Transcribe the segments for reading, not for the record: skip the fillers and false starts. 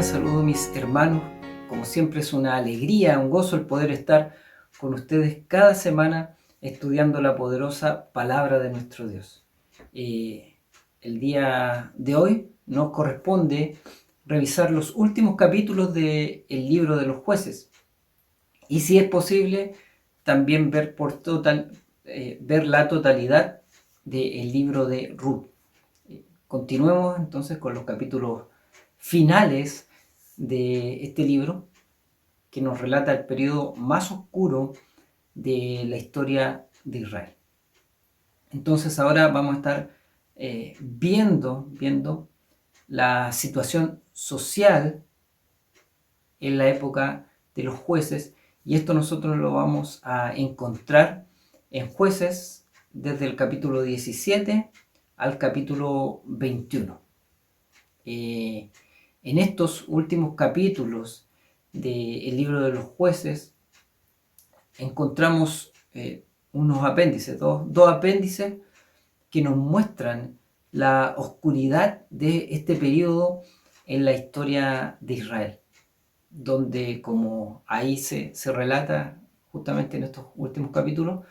cordial saludo, mis hermanos. Como siempre es una alegría, un gozo el poder estar con ustedes cada semana estudiando la poderosa palabra de nuestro Dios. El día de hoy nos corresponde revisar los últimos capítulos del libro de los jueces y, si es posible, también ver la totalidad del libro de Ruth. Continuemos entonces con los capítulos finales de este libro, que nos relata el periodo más oscuro de la historia de Israel. Entonces ahora vamos a estar viendo la situación social en la época de los jueces, y esto nosotros lo vamos a encontrar en Jueces desde el capítulo 17 al capítulo 21. En estos últimos capítulos del libro de los jueces encontramos unos apéndices, dos apéndices que nos muestran la oscuridad de este periodo en la historia de Israel, donde, como ahí se relata justamente en estos últimos capítulos,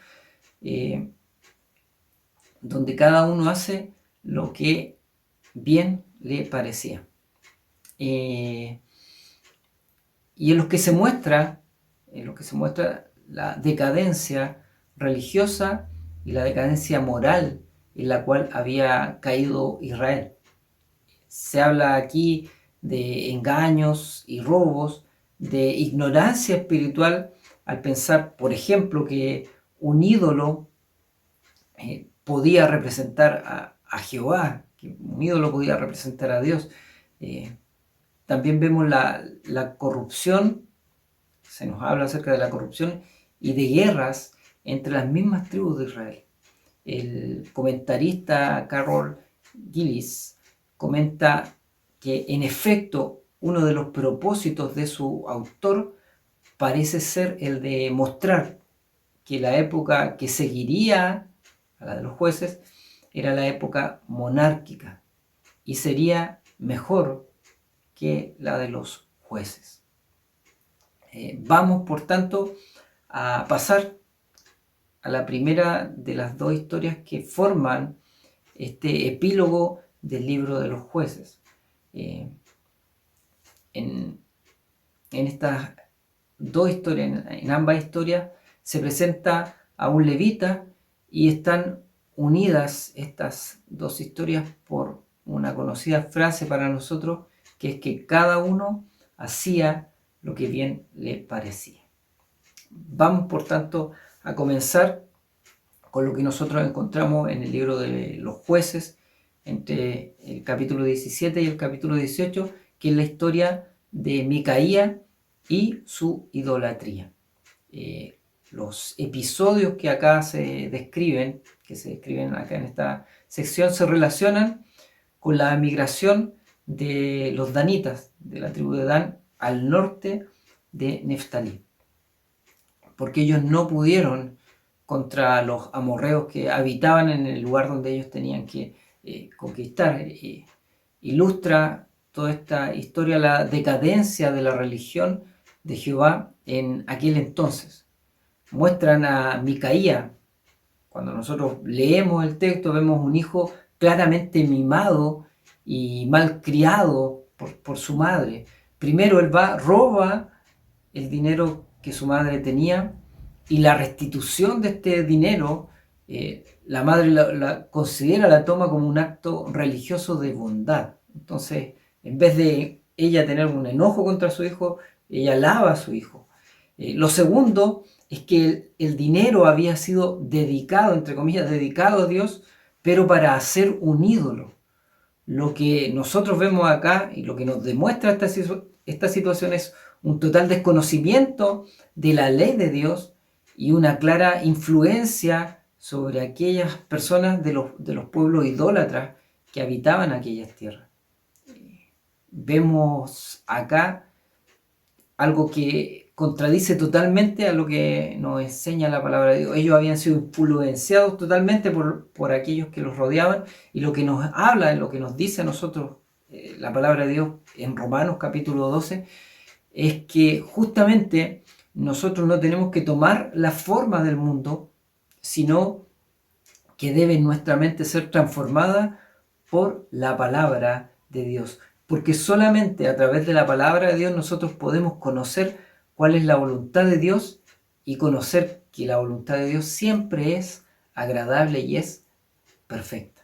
donde cada uno hace lo que bien le parecía. Y en los que se muestra la decadencia religiosa y la decadencia moral en la cual había caído Israel. Se habla aquí de engaños y robos, de ignorancia espiritual, al pensar, por ejemplo, que un ídolo podía representar a Jehová, que un ídolo podía representar a Dios. También vemos la corrupción, se nos habla acerca de la corrupción y de guerras entre las mismas tribus de Israel. El comentarista Carol Gillis comenta que, en efecto, uno de los propósitos de su autor parece ser el de mostrar que la época que seguiría a la de los jueces era la época monárquica y sería mejor que la de los jueces. Vamos, por tanto, a pasar a la primera de las dos historias que forman este epílogo del libro de los jueces. En estas dos historias, en ambas historias, se presenta a un levita y están unidas estas dos historias por una conocida frase para nosotros, que es que cada uno hacía lo que bien le parecía. Vamos, por tanto, a comenzar con lo que nosotros encontramos en el libro de los jueces, entre el capítulo 17 y el capítulo 18, que es la historia de Micaía y su idolatría. Los episodios que acá se describen acá en esta sección, se relacionan con la migración de los danitas, de la tribu de Dan, al norte de Neftalí, porque ellos no pudieron contra los amorreos que habitaban en el lugar donde ellos tenían que conquistar. Ilustra toda esta historia la decadencia de la religión de Jehová en aquel entonces. Muestran a Micaía. Cuando nosotros leemos el texto, vemos un hijo claramente mimado y malcriado por su madre. Primero él roba el dinero que su madre tenía, y la restitución de este dinero, la madre la toma como un acto religioso de bondad. Entonces, en vez de ella tener un enojo contra su hijo, ella alaba a su hijo. Lo segundo es que el dinero había sido dedicado, entre comillas, dedicado a Dios, pero para hacer un ídolo. Lo que nosotros vemos acá y lo que nos demuestra esta situación es un total desconocimiento de la ley de Dios y una clara influencia sobre aquellas personas de los pueblos idólatras que habitaban aquellas tierras. Vemos acá algo que contradice totalmente a lo que nos enseña la palabra de Dios. Ellos habían sido influenciados totalmente por aquellos que los rodeaban, y lo que nos habla, lo que nos dice a nosotros la palabra de Dios en Romanos capítulo 12, es que justamente nosotros no tenemos que tomar la forma del mundo, sino que debe nuestra mente ser transformada por la palabra de Dios. Porque solamente a través de la palabra de Dios nosotros podemos conocer cuál es la voluntad de Dios y conocer que la voluntad de Dios siempre es agradable y es perfecta.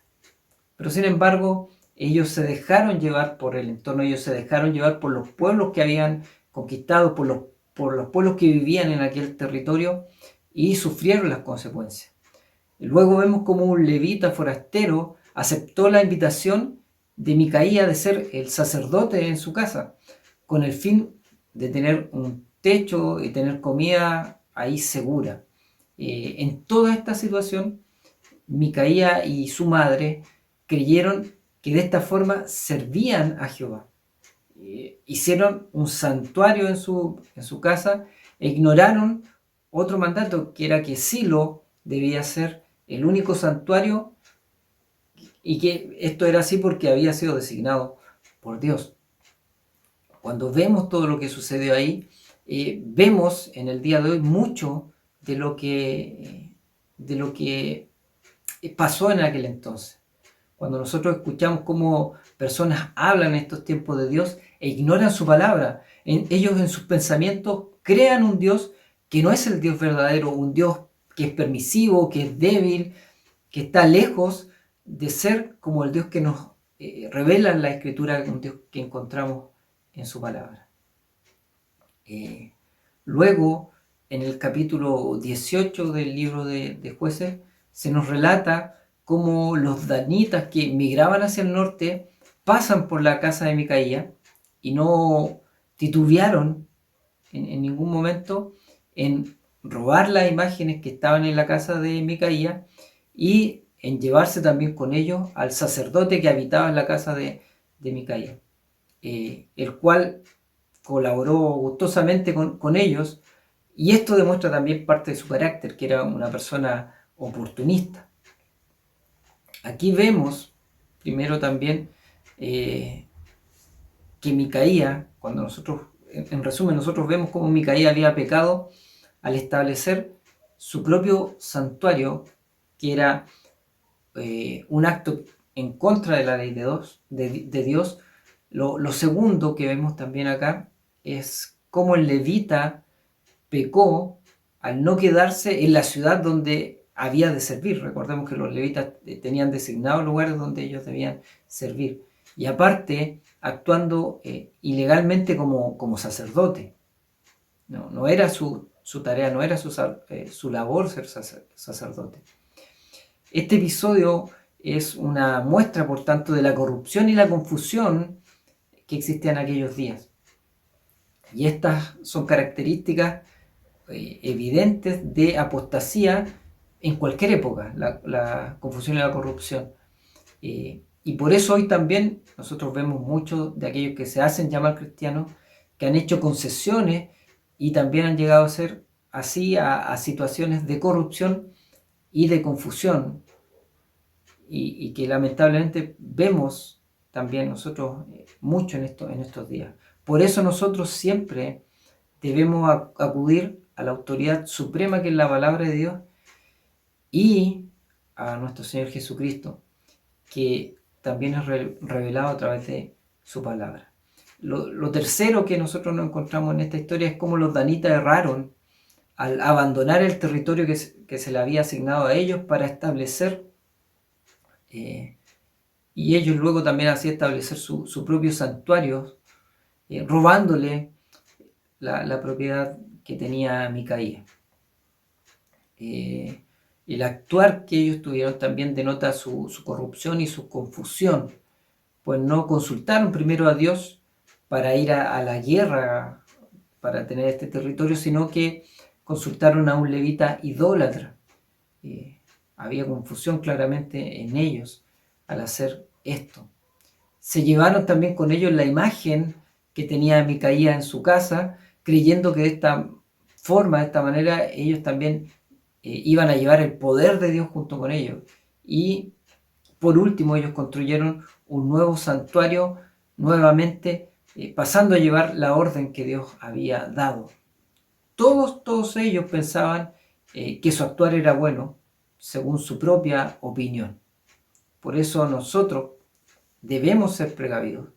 Pero sin embargo, ellos se dejaron llevar por el entorno, ellos se dejaron llevar por los pueblos que habían conquistado, por los pueblos que vivían en aquel territorio y sufrieron las consecuencias. Luego vemos como un levita forastero aceptó la invitación de Micaía de ser el sacerdote en su casa, con el fin de tener un techo y tener comida ahí segura. En toda esta situación, Micaía y su madre creyeron que de esta forma servían a Jehová. Hicieron un santuario en su casa e ignoraron otro mandato, que era que Silo debía ser el único santuario, y que esto era así porque había sido designado por Dios. Cuando vemos todo lo que sucedió ahí, vemos en el día de hoy mucho de lo que pasó en aquel entonces. Cuando nosotros escuchamos cómo personas hablan en estos tiempos de Dios e ignoran su palabra, ellos en sus pensamientos crean un Dios que no es el Dios verdadero, un Dios que es permisivo, que es débil, que está lejos de ser como el Dios que nos revela en la Escritura, un Dios que encontramos en su palabra. Luego, en el capítulo 18 del libro de Jueces, se nos relata cómo los danitas que migraban hacia el norte pasan por la casa de Micaía y no titubearon en ningún momento en robar las imágenes que estaban en la casa de Micaía y en llevarse también con ellos al sacerdote que habitaba en la casa de Micaía, el cual colaboró gustosamente con ellos, y esto demuestra también parte de su carácter, que era una persona oportunista. Aquí vemos primero también que Micaía, cuando nosotros, en resumen, nosotros vemos cómo Micaía había pecado al establecer su propio santuario, que era un acto en contra de la ley de Dios. Lo segundo que vemos también acá es cómo el levita pecó al no quedarse en la ciudad donde había de servir. Recordemos que los levitas tenían designados lugares donde ellos debían servir. Y aparte, actuando ilegalmente como sacerdote. No era su tarea, no era su labor ser sacerdote. Este episodio es una muestra, por tanto, de la corrupción y la confusión que existía en aquellos días. Y estas son características evidentes de apostasía en cualquier época, la confusión y la corrupción. Y por eso hoy también nosotros vemos muchos de aquellos que se hacen llamar cristianos, que han hecho concesiones y también han llegado a ser así a situaciones de corrupción y de confusión, y que lamentablemente vemos también nosotros mucho en estos días. Por eso nosotros siempre debemos acudir a la autoridad suprema, que es la palabra de Dios, y a nuestro Señor Jesucristo, que también es revelado a través de su palabra. Lo tercero que nosotros nos encontramos en esta historia es cómo los danitas erraron al abandonar el territorio que se le había asignado a ellos para establecer, y ellos luego también así establecer su propio santuario, robándole la propiedad que tenía Micaía. El actuar que ellos tuvieron también denota su corrupción y su confusión, pues no consultaron primero a Dios para ir a la guerra, para tener este territorio, sino que consultaron a un levita idólatra. Había confusión claramente en ellos al hacer esto. Se llevaron también con ellos la imagen que tenía Micaía en su casa, creyendo que de esta forma, de esta manera, ellos también iban a llevar el poder de Dios junto con ellos. Y por último, ellos construyeron un nuevo santuario nuevamente pasando a llevar la orden que Dios había dado. Todos ellos pensaban que su actuar era bueno, según su propia opinión. Por eso nosotros debemos ser precavidos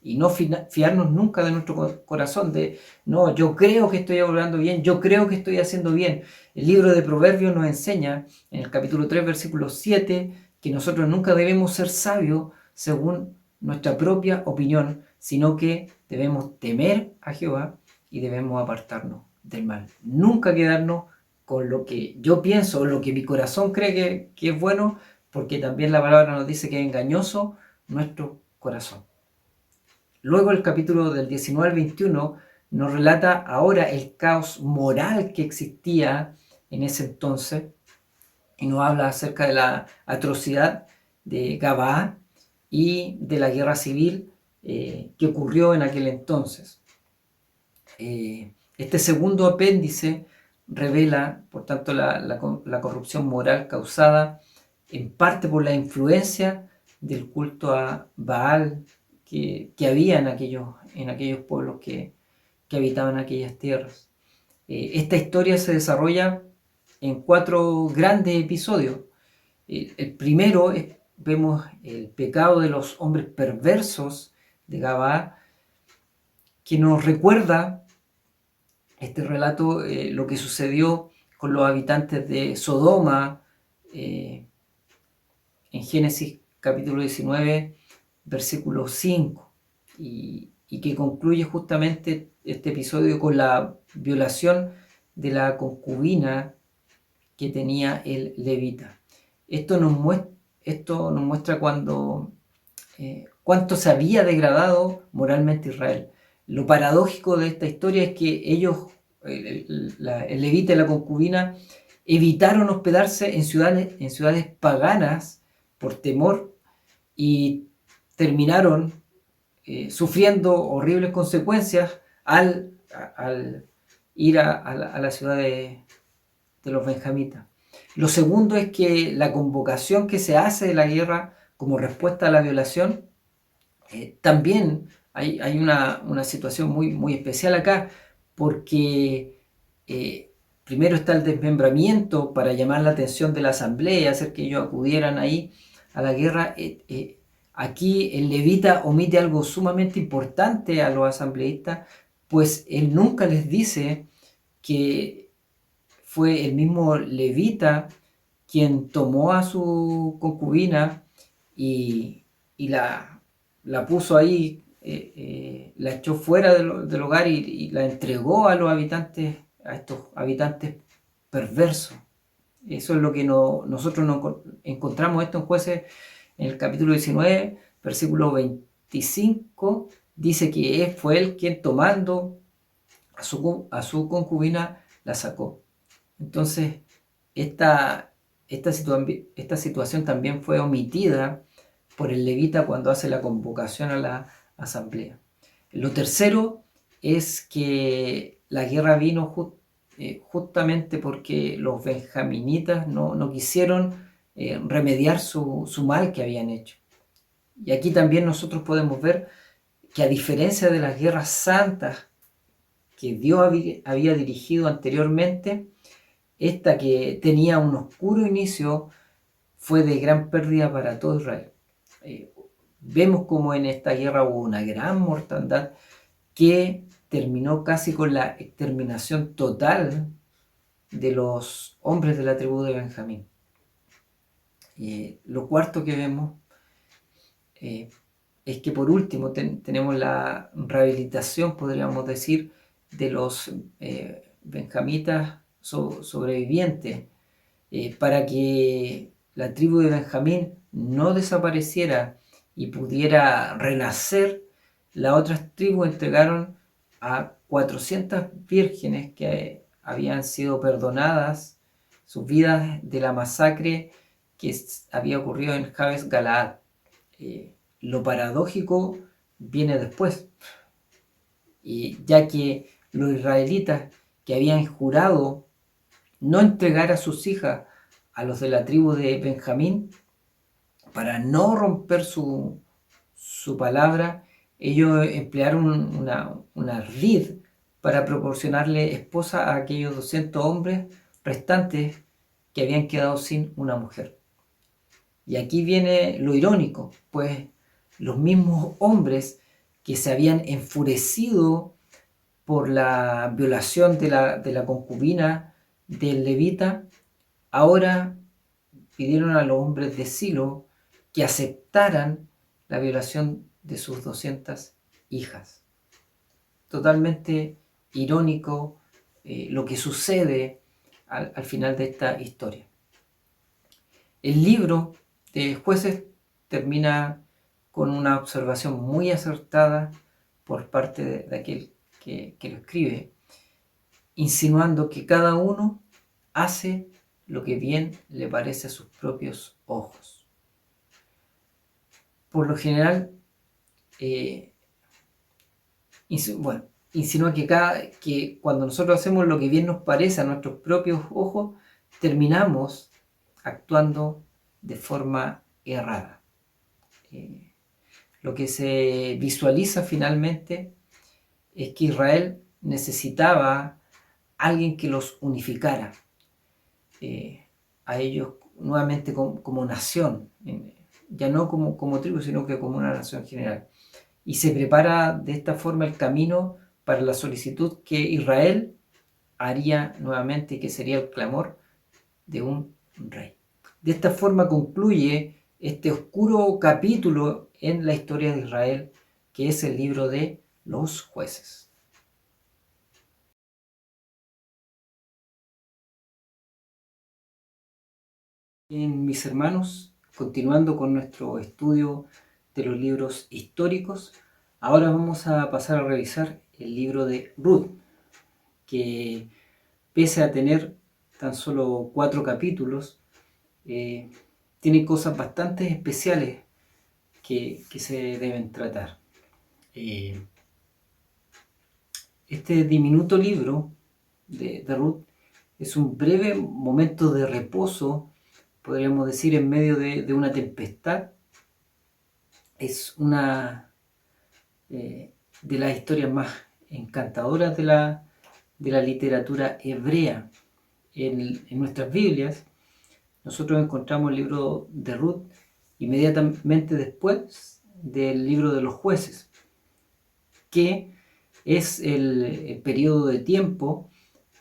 y no fiarnos nunca de nuestro corazón, de no, yo creo que estoy obrando bien, yo creo que estoy haciendo bien. El libro de Proverbios nos enseña, en el capítulo 3, versículo 7, que nosotros nunca debemos ser sabios según nuestra propia opinión, sino que debemos temer a Jehová y debemos apartarnos del mal. Nunca quedarnos con lo que yo pienso o lo que mi corazón cree que es bueno, porque también la palabra nos dice que es engañoso nuestro corazón. Luego el capítulo del 19 al 21 nos relata ahora el caos moral que existía en ese entonces y nos habla acerca de la atrocidad de Gabaa y de la guerra civil que ocurrió en aquel entonces. Este segundo apéndice revela, por tanto, la corrupción moral causada en parte por la influencia del culto a Baal que había en aquellos pueblos que habitaban aquellas tierras. Esta historia se desarrolla en 4 grandes episodios. El primero vemos el pecado de los hombres perversos de Gabaa, que nos recuerda este relato lo que sucedió con los habitantes de Sodoma en Génesis capítulo 19, versículo 5, y que concluye justamente este episodio con la violación de la concubina que tenía el levita. Esto nos muestra cuánto se había degradado moralmente Israel. Lo paradójico de esta historia es que ellos, el levita y la concubina, evitaron hospedarse en ciudades paganas por temor y terminaron sufriendo horribles consecuencias al ir a la ciudad de los benjamitas. Lo segundo es que la convocación que se hace de la guerra como respuesta a la violación, también hay una situación muy especial acá, porque primero está el desmembramiento para llamar la atención de la asamblea y hacer que ellos acudieran ahí a la guerra. Aquí el levita omite algo sumamente importante a los asambleístas, pues él nunca les dice que fue el mismo levita quien tomó a su concubina y la puso ahí, la echó fuera del hogar y la entregó a estos habitantes perversos. Eso es lo que nosotros encontramos esto en Jueces, en el capítulo 19, versículo 25, dice que fue él quien tomando a su concubina la sacó. Entonces, esta situación también fue omitida por el levita cuando hace la convocación a la asamblea. Lo tercero es que la guerra vino justamente porque los benjaminitas no quisieron remediar su mal que habían hecho. Y aquí también nosotros podemos ver que, a diferencia de las guerras santas que Dios había dirigido anteriormente, esta que tenía un oscuro inicio fue de gran pérdida para todo Israel. Vemos como en esta guerra hubo una gran mortandad que terminó casi con la exterminación total de los hombres de la tribu de Benjamín. Lo cuarto que vemos es que, por último, tenemos la rehabilitación, podríamos decir, de los benjamitas sobrevivientes, para que la tribu de Benjamín no desapareciera y pudiera renacer. Las otras tribus entregaron a 400 vírgenes que habían sido perdonadas sus vidas de la masacre que había ocurrido en Jabes Galaad. Lo paradójico viene después, ya que los israelitas que habían jurado no entregar a sus hijas a los de la tribu de Benjamín para no romper su palabra, ellos emplearon una rid para proporcionarle esposa a aquellos 200 hombres restantes que habían quedado sin una mujer. Y aquí viene lo irónico, pues los mismos hombres que se habían enfurecido por la violación de la concubina del levita, ahora pidieron a los hombres de Silo que aceptaran la violación de sus 200 hijas. Totalmente irónico lo que sucede al final de esta historia. El libro de Jueces termina con una observación muy acertada por parte de aquel que lo escribe, insinuando que cada uno hace lo que bien le parece a sus propios ojos. Por lo general, insinúa que cuando nosotros hacemos lo que bien nos parece a nuestros propios ojos, terminamos actuando de forma errada. Lo que se visualiza finalmente es que Israel necesitaba alguien que los unificara, a ellos nuevamente como nación, ya no como tribu, sino que como una nación general. Y se prepara de esta forma el camino para la solicitud que Israel haría nuevamente, que sería el clamor de un rey. De esta forma concluye este oscuro capítulo en la historia de Israel, que es el libro de los Jueces. Bien, mis hermanos, continuando con nuestro estudio de los libros históricos, ahora vamos a pasar a revisar el libro de Ruth, que pese a tener tan solo 4 capítulos, tiene cosas bastante especiales que se deben tratar. Este diminuto libro de Ruth es un breve momento de reposo, podríamos decir, en medio de una tempestad. Es una de las historias más encantadoras de la literatura hebrea. En nuestras Biblias, nosotros encontramos el libro de Ruth inmediatamente después del libro de los Jueces, que es el periodo de tiempo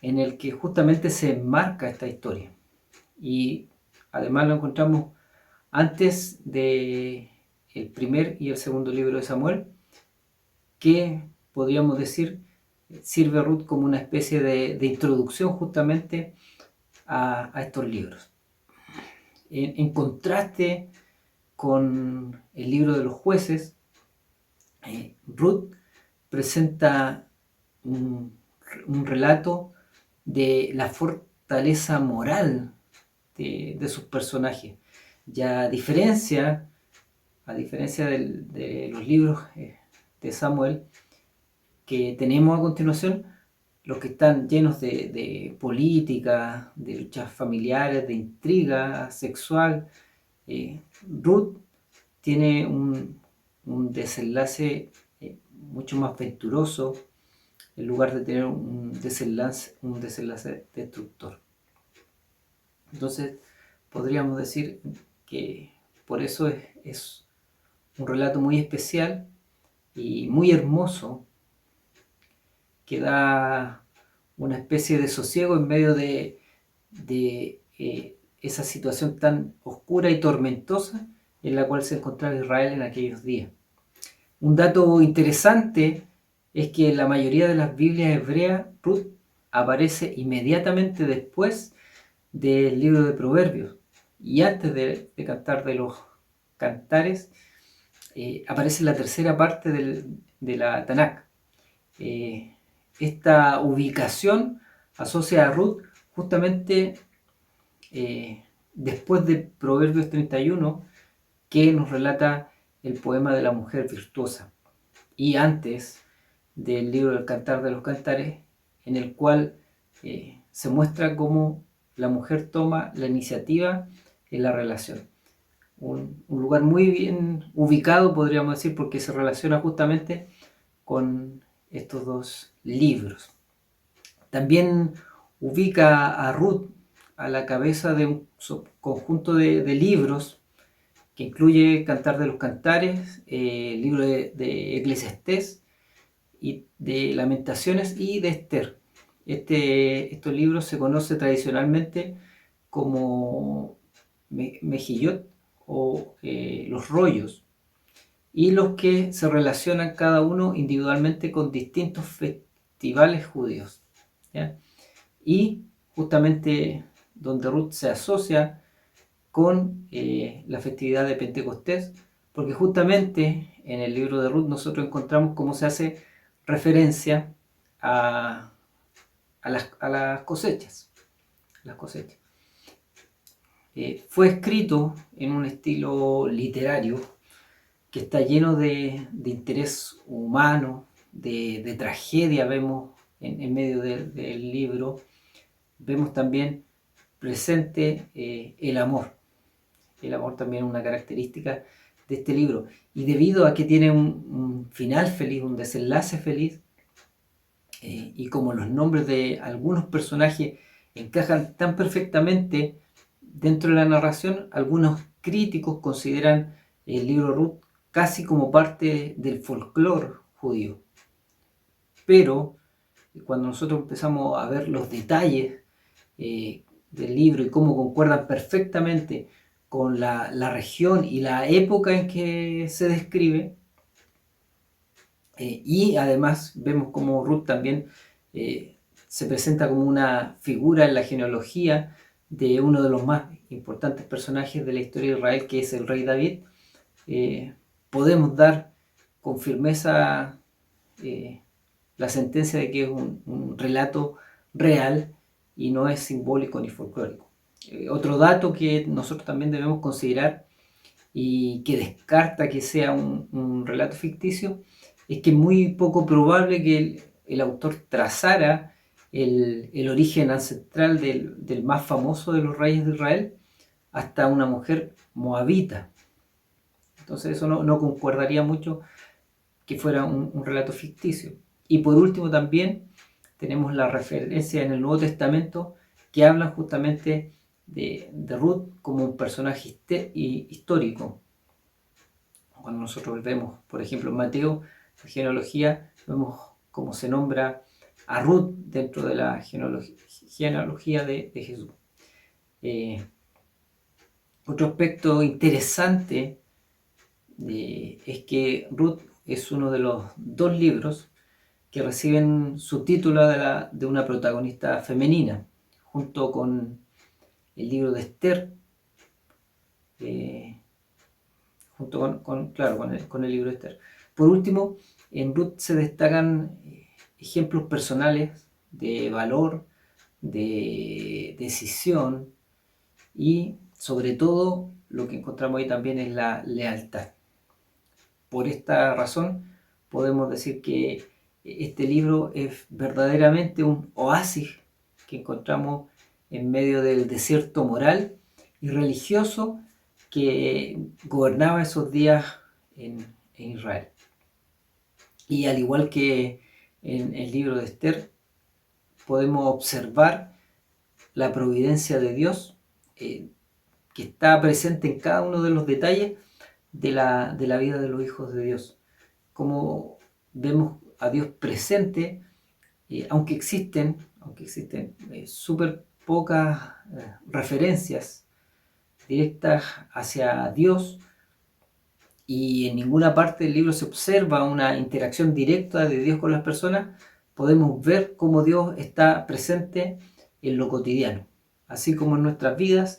en el que justamente se enmarca esta historia. Y además lo encontramos antes de el primer y el segundo libro de Samuel, que podríamos decir sirve Ruth como una especie de introducción justamente a estos libros. En contraste con el libro de los Jueces, Ruth presenta un relato de la fortaleza moral de sus personajes. Ya a diferencia de los libros de Samuel que tenemos a continuación, los que están llenos de política, de luchas familiares, de intriga sexual, Ruth tiene un desenlace mucho más venturoso, en lugar de tener un desenlace destructor. Entonces, podríamos decir que por eso es un relato muy especial y muy hermoso, que da una especie de sosiego en medio de esa situación tan oscura y tormentosa en la cual se encontraba Israel en aquellos días. Un dato interesante es que en la mayoría de las Biblias hebreas, Ruth aparece inmediatamente después del libro de Proverbios y antes de Cantar de los Cantares, aparece la tercera parte de la Tanakh. Esta ubicación asocia a Ruth justamente después de Proverbios 31, que nos relata el poema de la mujer virtuosa, y antes del libro del Cantar de los Cantares, en el cual se muestra cómo la mujer toma la iniciativa en la relación. un lugar muy bien ubicado, podríamos decir, porque se relaciona justamente con estos dos libros. También ubica a Ruth a la cabeza de un conjunto de libros que incluye Cantar de los Cantares, el libro de Eclesiastés, y de Lamentaciones y de Esther. Estos libros se conocen tradicionalmente como Mejillot o los rollos, y los que se relacionan cada uno individualmente con distintos festivales judíos, ¿ya? Y justamente donde Ruth se asocia con la festividad de Pentecostés, porque justamente en el libro de Ruth nosotros encontramos cómo se hace referencia a las cosechas. Las cosechas. Fue escrito en un estilo literario que está lleno de interés humano, de tragedia, vemos en medio del libro. Vemos también presente el amor. El amor también es una característica de este libro. Y debido a que tiene un final feliz, un desenlace feliz, y como los nombres de algunos personajes encajan tan perfectamente dentro de la narración, algunos críticos consideran el libro Ruth casi como parte del folclore judío. Pero cuando nosotros empezamos a ver los detalles del libro y cómo concuerdan perfectamente con la región y la época en que se describe, y además vemos cómo Ruth también se presenta como una figura en la genealogía de uno de los más importantes personajes de la historia de Israel, que es el rey David. Podemos dar con firmeza la sentencia de que es un relato real y no es simbólico ni folclórico. Otro dato que nosotros también debemos considerar y que descarta que sea un relato ficticio es que es muy poco probable que el autor trazara el origen ancestral del más famoso de los reyes de Israel hasta una mujer moabita. Entonces eso no concordaría mucho que fuera un relato ficticio. Y por último también tenemos la referencia en el Nuevo Testamento que habla justamente de Ruth como un personaje histórico. Cuando nosotros vemos, por ejemplo, en Mateo, la genealogía, vemos cómo se nombra a Ruth dentro de la genealogía de Jesús. Otro aspecto interesante es que Ruth es uno de los dos libros que reciben su título de una protagonista femenina, junto con el libro de Esther, junto con el libro de Esther. Por último, en Ruth se destacan ejemplos personales de valor, de decisión, y sobre todo lo que encontramos ahí también es la lealtad. Por esta razón podemos decir que este libro es verdaderamente un oasis que encontramos en medio del desierto moral y religioso que gobernaba esos días en Israel. Y al igual que en el libro de Esther, podemos observar la providencia de Dios que está presente en cada uno de los detalles de la vida de los hijos de Dios. Como vemos a Dios presente, aunque existen súper pocas referencias directas hacia Dios, y en ninguna parte del libro se observa una interacción directa de Dios con las personas, podemos ver cómo Dios está presente en lo cotidiano. Así como en nuestras vidas,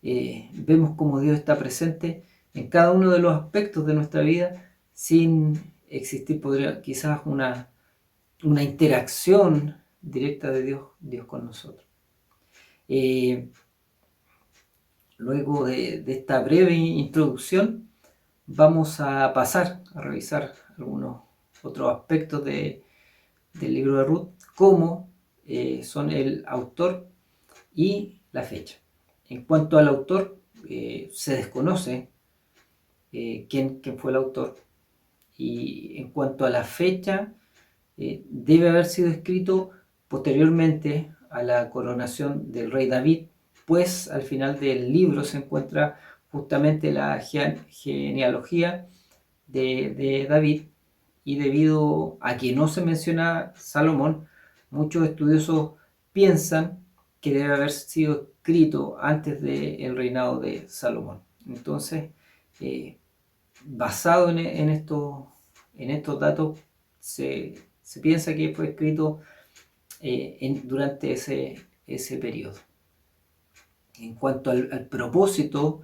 vemos cómo Dios está presente en cada uno de los aspectos de nuestra vida, sin existir quizás una interacción directa de Dios con nosotros. Luego de esta breve introducción, vamos a pasar a revisar algunos otros aspectos del libro de Ruth, como son el autor y la fecha. En cuanto al autor, se desconoce quién fue el autor. Y en cuanto a la fecha, debe haber sido escrito posteriormente a la coronación del rey David, pues al final del libro se encuentra justamente la genealogía de David, y debido a que no se menciona Salomón, muchos estudiosos piensan que debe haber sido escrito antes del reinado de Salomón. Entonces, basado en estos datos, se piensa que fue escrito durante ese periodo. En cuanto al propósito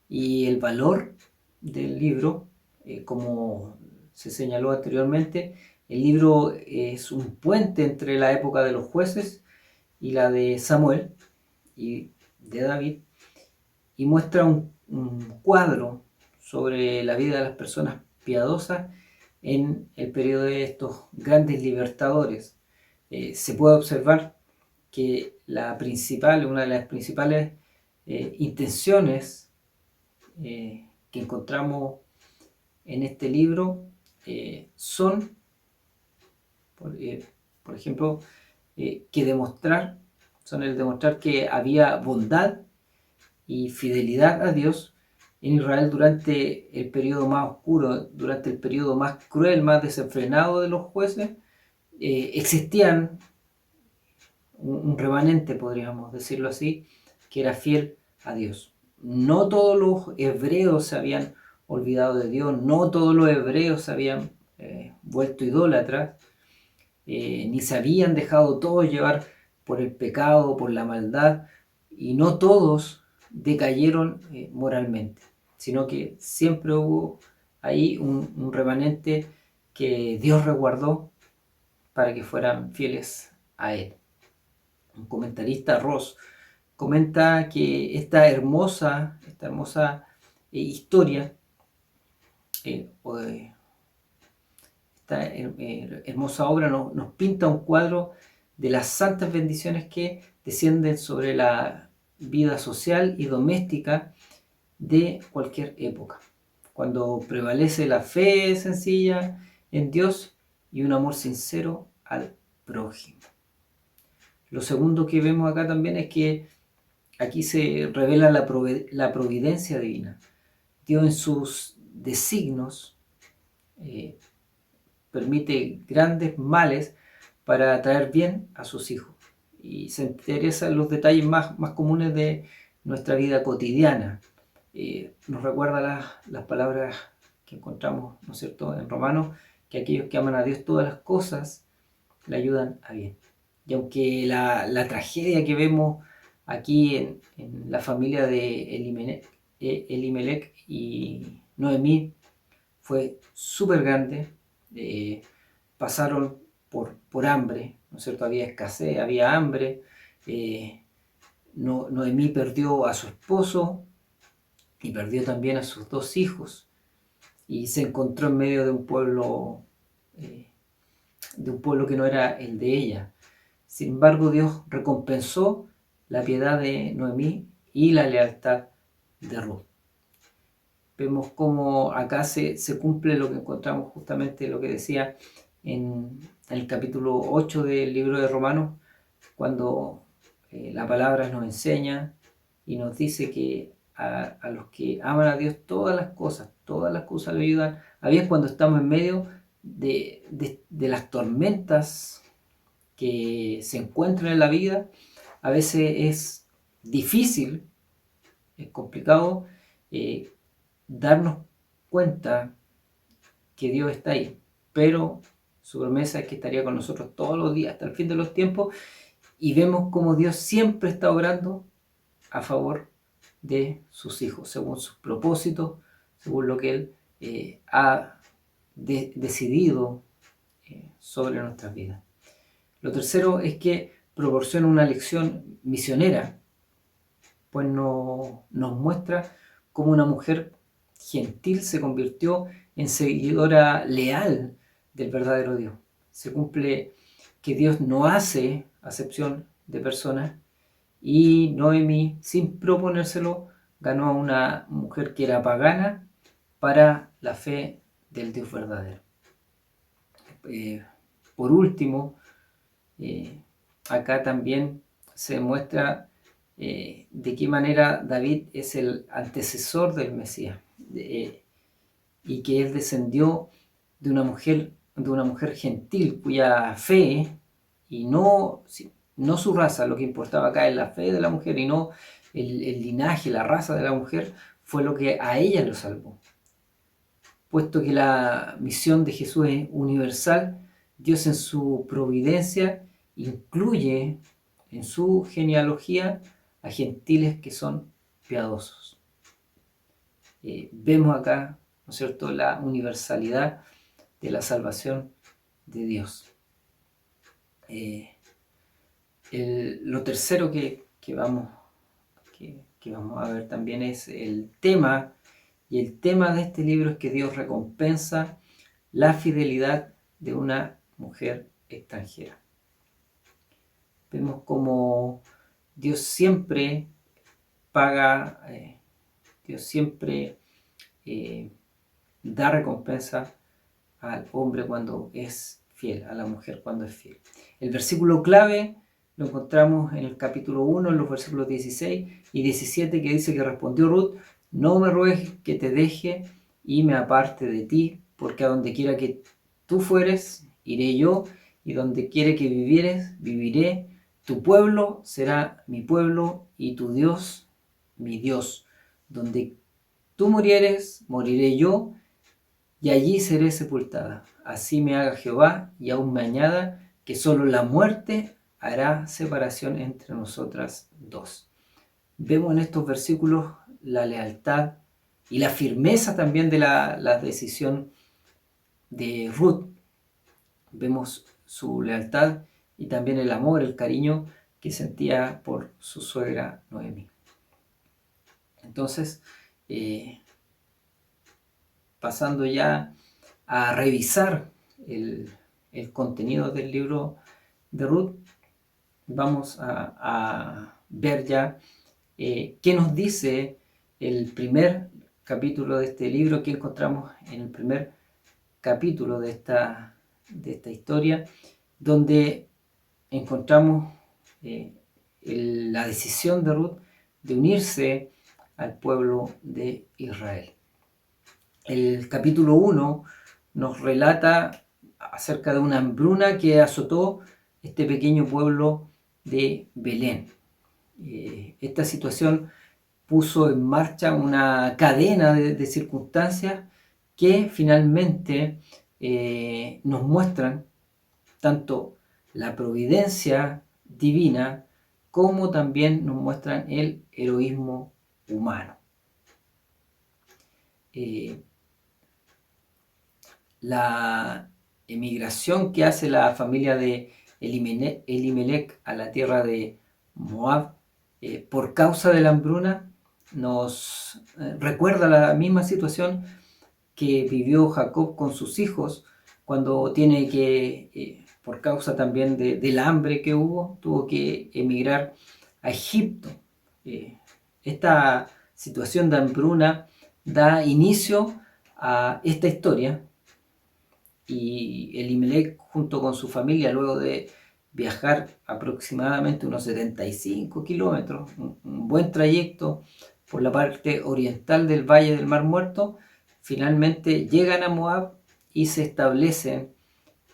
y el valor del libro, como se señaló anteriormente, el libro es un puente entre la época de los jueces y la de Samuel y de David, y muestra un cuadro sobre la vida de las personas piadosas en el periodo de estos grandes libertadores. Se puede observar que una de las principales intenciones que encontramos en este libro son, por ejemplo, son el demostrar que había bondad y fidelidad a Dios en Israel durante el periodo más oscuro, durante el periodo más cruel, más desenfrenado de los jueces. Existían un remanente, podríamos decirlo así, que era fiel a Dios. No todos los hebreos se habían olvidado de Dios, no todos los hebreos se habían vuelto idólatras, ni se habían dejado todos llevar por el pecado, por la maldad, y no todos decayeron moralmente, sino que siempre hubo ahí un remanente que Dios resguardó para que fueran fieles a Él. Un comentarista, Ross, comenta que esta hermosa historia, esta hermosa obra nos pinta un cuadro de las santas bendiciones que descienden sobre la vida social y doméstica de cualquier época, cuando prevalece la fe sencilla en Dios y un amor sincero al prójimo. Lo segundo que vemos acá también es que aquí se revela la providencia divina. Dios en sus designios permite grandes males para traer bien a sus hijos, y se interesa en los detalles más comunes de nuestra vida cotidiana. Nos recuerda las palabras que encontramos, ¿no es cierto?, en Romanos, que aquellos que aman a Dios todas las cosas le ayudan a bien. Y aunque la tragedia que vemos aquí en la familia de Elimelech y Noemí fue súper grande, pasaron por hambre, ¿no es cierto? Había escasez, había hambre. Noemí perdió a su esposo y perdió también a sus 2 hijos, y se encontró en medio de un pueblo que no era el de ella. Sin embargo, Dios recompensó la piedad de Noemí y la lealtad de Ruth. Vemos cómo acá se cumple lo que encontramos justamente, lo que decía en el capítulo 8 del libro de Romanos, cuando la palabra nos enseña y nos dice que a los que aman a Dios todas las cosas le ayudan a bien. Cuando estamos en medio de las tormentas que se encuentran en la vida, a veces es difícil, es complicado darnos cuenta que Dios está ahí, pero su promesa es que estaría con nosotros todos los días hasta el fin de los tiempos, y vemos como Dios siempre está obrando a favor de sus hijos, según sus propósitos, según lo que Él ha decidido sobre nuestras vidas. Lo tercero es que proporciona una lección misionera, pues nos muestra cómo una mujer gentil se convirtió en seguidora leal del verdadero Dios. Se cumple que Dios no hace acepción de personas, y Noemí, sin proponérselo, ganó a una mujer que era pagana para la fe del Dios verdadero. Por último, acá también se muestra de qué manera David es el antecesor del Mesías y que él descendió de una mujer gentil cuya fe, y no su raza, lo que importaba acá es la fe de la mujer y no el linaje, la raza de la mujer, fue lo que a ella lo salvó. Puesto que la misión de Jesús es universal, Dios en su providencia incluye en su genealogía a gentiles que son piadosos. Vemos acá, ¿no es cierto?, la universalidad de la salvación de Dios. Lo tercero que vamos a ver también es el tema, y el tema de este libro es que Dios recompensa la fidelidad de una mujer extranjera. Vemos como Dios siempre paga, Dios siempre da recompensa al hombre cuando es fiel, a la mujer cuando es fiel. El versículo clave lo encontramos en el capítulo 1, en los versículos 16 y 17, que dice que respondió Ruth: no me ruegues que te deje y me aparte de ti, porque a donde quiera que tú fueres, iré yo, y donde quiera que vivieres, viviré. Tu pueblo será mi pueblo, y tu Dios, mi Dios. Donde tú murieres, moriré yo, y allí seré sepultada. Así me haga Jehová, y aún me añada, que solo la muerte hará separación entre nosotras dos. Vemos en estos versículos la lealtad y la firmeza también de la decisión de Ruth. Vemos su lealtad y también el amor, el cariño que sentía por su suegra Noemi. Entonces, pasando ya a revisar el contenido del libro de Ruth, vamos a ver ya qué nos dice el primer capítulo de este libro, que encontramos en el primer capítulo de esta historia, donde encontramos la decisión de Ruth de unirse al pueblo de Israel. El capítulo 1 nos relata acerca de una hambruna que azotó este pequeño pueblo de Belén. Esta situación puso en marcha una cadena de circunstancias que finalmente nos muestran tanto la providencia divina como también nos muestran el heroísmo humano. La emigración que hace la familia de Elimelech a la tierra de Moab por causa de la hambruna nos recuerda la misma situación que vivió Jacob con sus hijos cuando tiene que, por causa también del hambre que hubo, tuvo que emigrar a Egipto. Esta situación de hambruna da inicio a esta historia, y Elimelech, junto con su familia, luego de viajar aproximadamente unos 75 kilómetros, un buen trayecto por la parte oriental del Valle del Mar Muerto, finalmente llegan a Moab y se establecen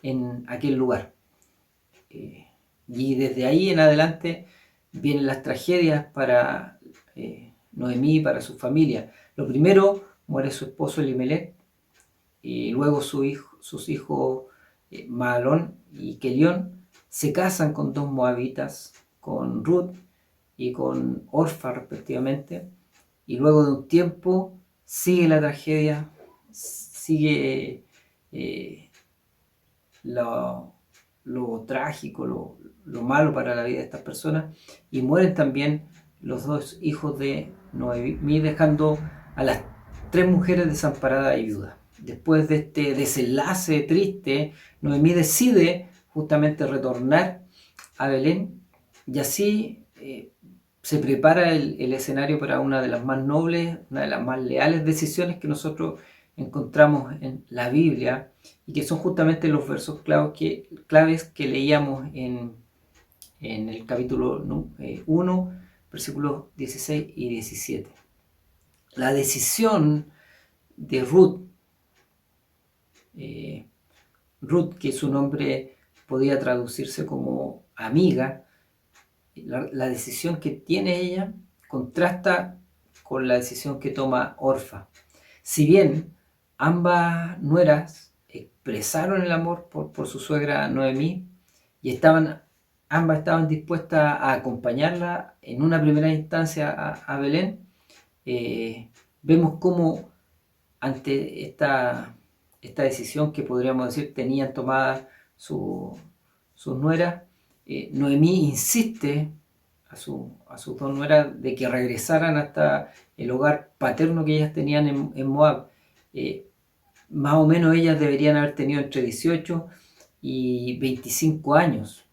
en aquel lugar. Y desde ahí en adelante vienen las tragedias para Noemí y para su familia. Lo primero, muere su esposo Elimelech, y luego sus hijos Mahalón y Kelión se casan con dos moabitas, con Ruth y con Orfa respectivamente, y luego de un tiempo sigue la tragedia, sigue lo trágico, lo malo para la vida de estas personas, y mueren también los dos hijos de Noemí, dejando a las tres mujeres desamparadas y viudas. Después de este desenlace triste, Noemí decide justamente retornar a Belén, y así se prepara el escenario para una de las más nobles, una de las más leales decisiones que nosotros encontramos en la Biblia y que son justamente los versos claves que leíamos en el capítulo 1, versículos 16 y 17. La decisión de Ruth, que su nombre podía traducirse como amiga, la decisión que tiene ella contrasta con la decisión que toma Orfa. Si bien ambas nueras expresaron el amor por su suegra Noemí y ambas estaban dispuestas a acompañarla en una primera instancia a Belén, vemos cómo ante esta decisión que podríamos decir tenían tomada sus nueras, Noemí insiste a sus dos nueras de que regresaran hasta el hogar paterno que ellas tenían en Moab. Más o menos ellas deberían haber tenido entre 18 y 25 años.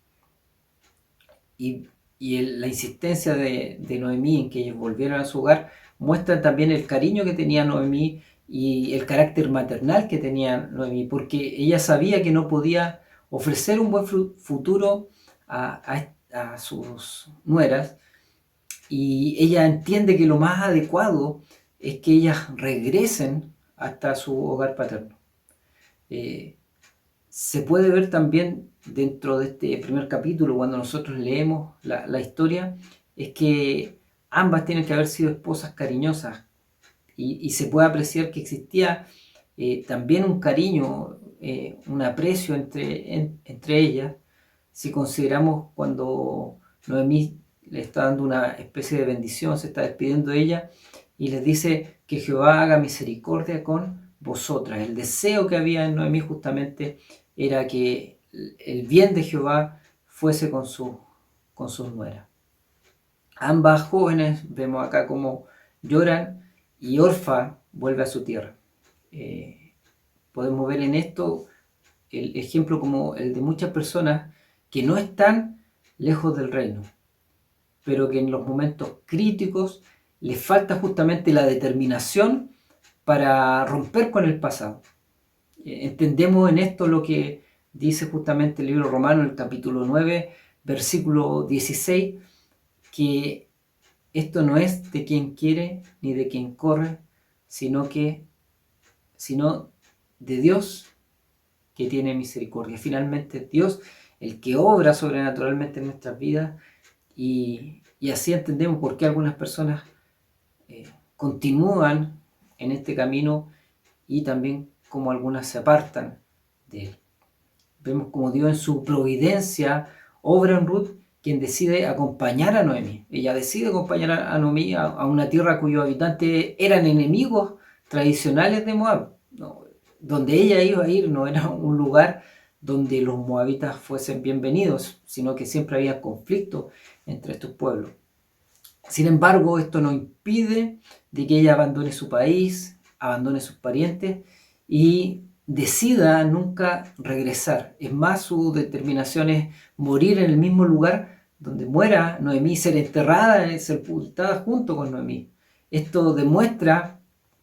Y la insistencia de Noemí en que ellos volvieran a su hogar muestra también el cariño que tenía Noemí y el carácter maternal que tenía Noemí, porque ella sabía que no podía ofrecer un buen futuro a sus nueras, y ella entiende que lo más adecuado es que ellas regresen hasta su hogar paterno. Se puede ver también dentro de este primer capítulo, cuando nosotros leemos la historia, es que ambas tienen que haber sido esposas cariñosas, y se puede apreciar que existía también un cariño, un aprecio entre ellas, si consideramos cuando Noemí le está dando una especie de bendición, se está despidiendo de ella y les dice que Jehová haga misericordia con vosotras. El deseo que había en Noemí justamente era que el bien de Jehová fuese con sus nueras. Ambas jóvenes, vemos acá cómo lloran, y Orfa vuelve a su tierra. Podemos ver en esto el ejemplo como el de muchas personas que no están lejos del reino, pero que en los momentos críticos les falta justamente la determinación para romper con el pasado. Entendemos en esto lo que dice justamente el libro romano, el capítulo 9, versículo 16, que esto no es de quien quiere ni de quien corre, sino de Dios, que tiene misericordia. Finalmente es Dios el que obra sobrenaturalmente en nuestras vidas, y así entendemos por qué algunas personas continúan en este camino y también como algunas se apartan de él. Vemos como Dios en su providencia obra en Ruth, quien decide acompañar a Noemí. Ella decide acompañar a Noemí a una tierra cuyos habitantes eran enemigos tradicionales de Moab. No, donde ella iba a ir no era un lugar donde los moabitas fuesen bienvenidos, sino que siempre había conflicto entre estos pueblos. Sin embargo, esto no impide de que ella abandone su país, abandone sus parientes y decida nunca regresar. Es más, su determinación es morir en el mismo lugar donde muera Noemí, ser enterrada, sepultada junto con Noemí. Esto demuestra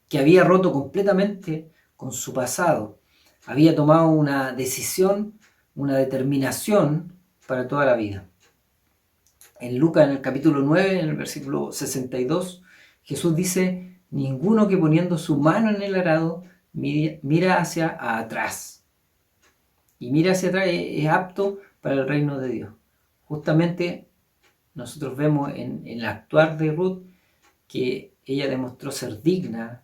que había roto completamente con su pasado. Había tomado una decisión, una determinación para toda la vida. En Lucas, en el capítulo 9, en el versículo 62, Jesús dice: ninguno que poniendo su mano en el arado mira hacia atrás. Y mira hacia atrás es apto para el reino de Dios. Justamente nosotros vemos en el actuar de Ruth que ella demostró ser digna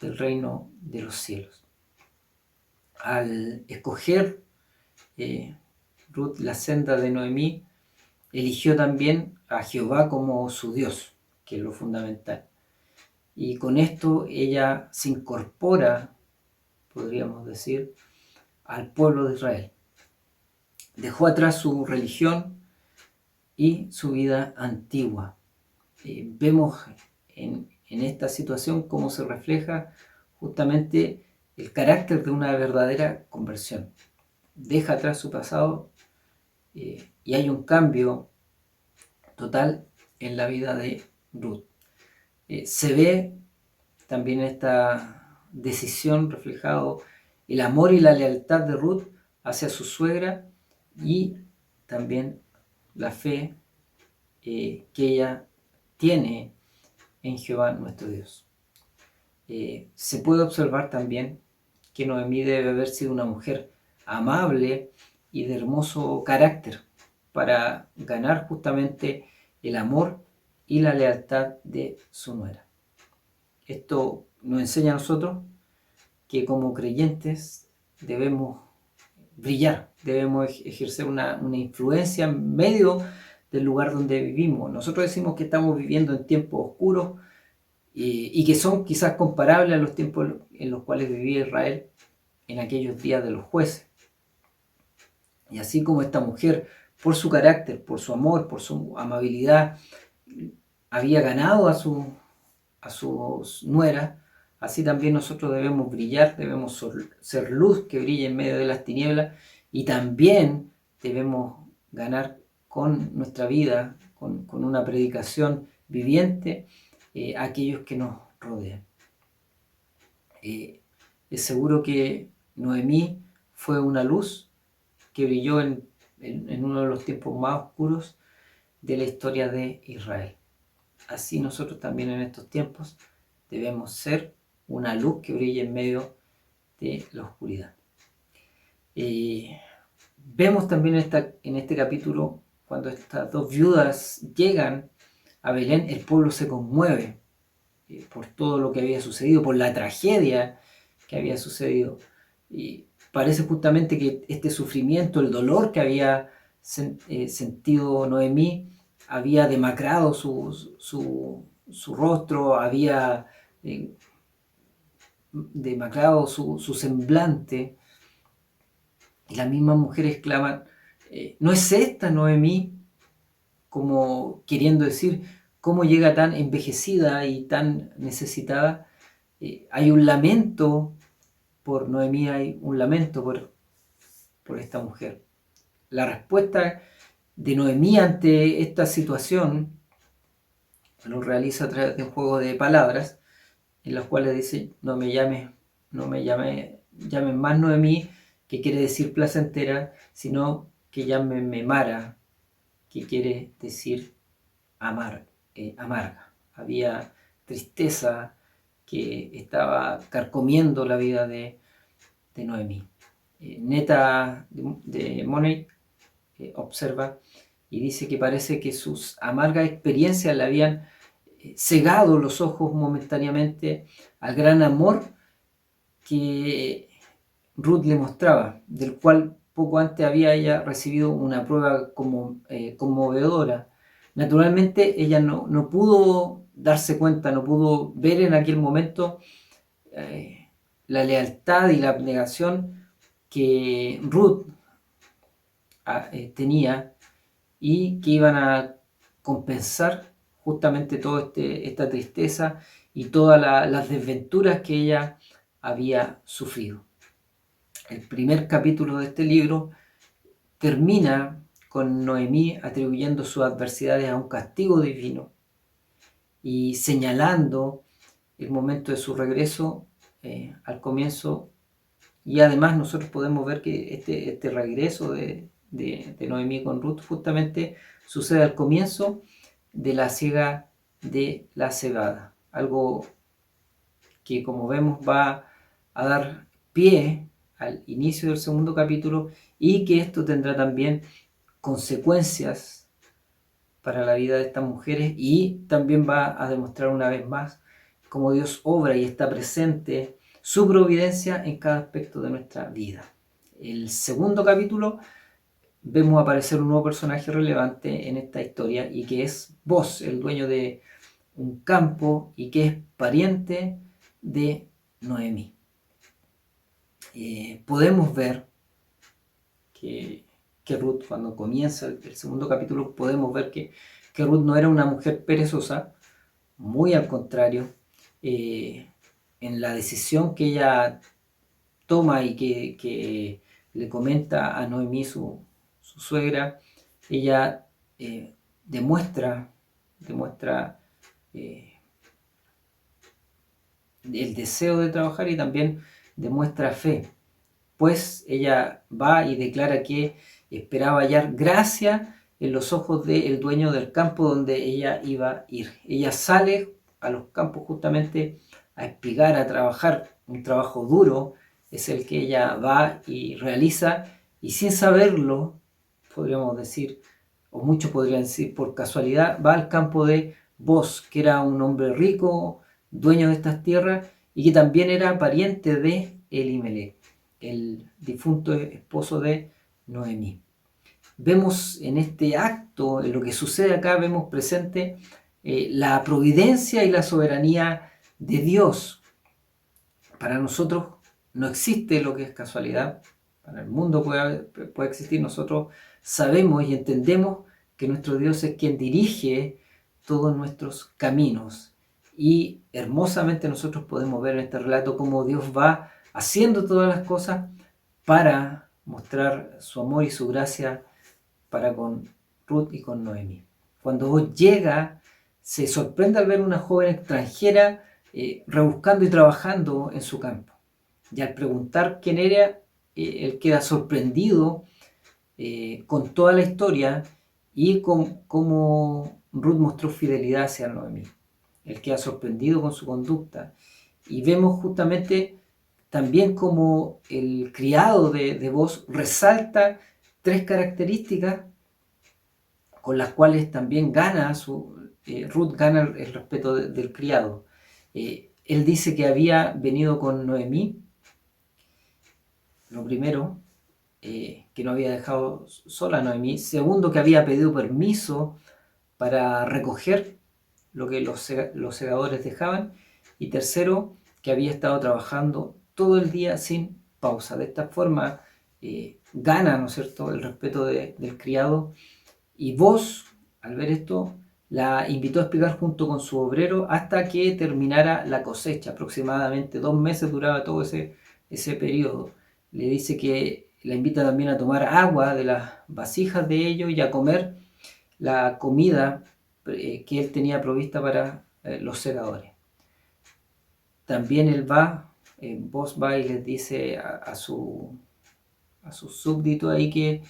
del reino de los cielos. Al escoger Ruth la senda de Noemí, eligió también a Jehová como su Dios, que es lo fundamental. Y con esto ella se incorpora, podríamos decir, al pueblo de Israel. Dejó atrás su religión y su vida antigua. Vemos en esta situación cómo se refleja justamente el carácter de una verdadera conversión. Deja atrás su pasado y hay un cambio total en la vida de Ruth. Se ve también esta decisión, reflejado el amor y la lealtad de Ruth hacia su suegra y también la fe que ella tiene en Jehová nuestro Dios. Se puede observar también que Noemí debe haber sido una mujer amable y de hermoso carácter para ganar justamente el amor y la lealtad de su nuera. Esto nos enseña a nosotros que como creyentes debemos brillar, debemos ejercer una influencia en medio del lugar donde vivimos. Nosotros decimos que estamos viviendo en tiempos oscuros y que son quizás comparables a los tiempos en los cuales vivía Israel en aquellos días de los jueces. Y así como esta mujer, por su carácter, por su amor, por su amabilidad, había ganado a sus nueras, así también nosotros debemos brillar, debemos ser luz que brille en medio de las tinieblas y también debemos ganar con nuestra vida, con una predicación viviente, a aquellos que nos rodean. Es seguro que Noemí fue una luz que brilló en uno de los tiempos más oscuros de la historia de Israel. Así nosotros también en estos tiempos debemos ser una luz que brille en medio de la oscuridad. Vemos también en este capítulo, cuando estas dos viudas llegan a Belén, el pueblo se conmueve por todo lo que había sucedido, por la tragedia que había sucedido. Y parece justamente que este sufrimiento, el dolor que había sentido Noemí, había demacrado su rostro, había demacrado su semblante. Y las mismas mujeres claman, ¿no es esta Noemí? Como queriendo decir, ¿cómo llega tan envejecida y tan necesitada? Hay un lamento por Noemí, hay un lamento por esta mujer. La respuesta de Noemí ante esta situación lo realiza a través de un juego de palabras en los cuales dice, llamen más Noemí, que quiere decir placentera, sino que llámenme Mara, que quiere decir amarga. Había tristeza que estaba carcomiendo la vida de Noemí. Neta de Money observa y dice que parece que sus amargas experiencias le habían cegado los ojos momentáneamente al gran amor que Ruth le mostraba, del cual poco antes había ella recibido una prueba conmovedora. Naturalmente ella no pudo darse cuenta, no pudo ver en aquel momento la lealtad y la abnegación que Ruth tenía y que iban a compensar justamente toda esta tristeza y todas las desventuras que ella había sufrido. El primer capítulo de este libro termina con Noemí atribuyendo sus adversidades a un castigo divino y señalando el momento de su regreso al comienzo. Y además nosotros podemos ver que este regreso de Noemí con Ruth justamente sucede al comienzo de la siega de la cebada. Algo que, como vemos, va a dar pie al inicio del segundo capítulo y que esto tendrá también consecuencias para la vida de estas mujeres y también va a demostrar una vez más cómo Dios obra y está presente su providencia en cada aspecto de nuestra vida. El segundo capítulo vemos aparecer un nuevo personaje relevante en esta historia y que es Boz, el dueño de un campo y que es pariente de Noemí. Podemos ver que Ruth, cuando comienza el segundo capítulo, podemos ver que Ruth no era una mujer perezosa, muy al contrario, en la decisión que ella toma y que le comenta a Noemí, su suegra, ella demuestra el deseo de trabajar y también demuestra fe, pues ella va y declara que esperaba hallar gracia en los ojos del dueño del campo donde ella iba a ir. Ella sale a los campos justamente a espigar, a trabajar, un trabajo duro es el que ella va y realiza, y sin saberlo, podríamos decir, o muchos podrían decir por casualidad, va al campo de Boz, que era un hombre rico, dueño de estas tierras, y que también era pariente de Elimelech, el difunto esposo de Noemí. Vemos en este acto, en lo que sucede acá, vemos presente la providencia y la soberanía de Dios. Para nosotros no existe lo que es casualidad, para el mundo puede existir, nosotros sabemos y entendemos que nuestro Dios es quien dirige todos nuestros caminos. Y hermosamente nosotros podemos ver en este relato cómo Dios va haciendo todas las cosas para mostrar su amor y su gracia para con Ruth y con Noemí. Cuando Boaz llega, se sorprende al ver una joven extranjera rebuscando y trabajando en su campo. Y al preguntar quién era, él queda sorprendido con toda la historia y con cómo Ruth mostró fidelidad hacia Noemí. Él queda sorprendido con su conducta. Y vemos justamente también como el criado de Boaz resalta tres características con las cuales también Ruth gana el respeto del criado. Él dice que había venido con Noemí, lo primero, que no había dejado sola a Noemí. Segundo, que había pedido permiso para recoger lo que los segadores dejaban. Y tercero, que había estado trabajando todo el día sin pausa. De esta forma gana, ¿no es cierto?, el respeto del criado. Y Boaz, al ver esto, la invitó a explicar junto con su obrero hasta que terminara la cosecha. Aproximadamente 2 meses duraba todo ese periodo. Le dice que la invita también a tomar agua de las vasijas de ellos y a comer la comida que él tenía provista para los segadores. También Boaz va y les dice a su súbdito ahí que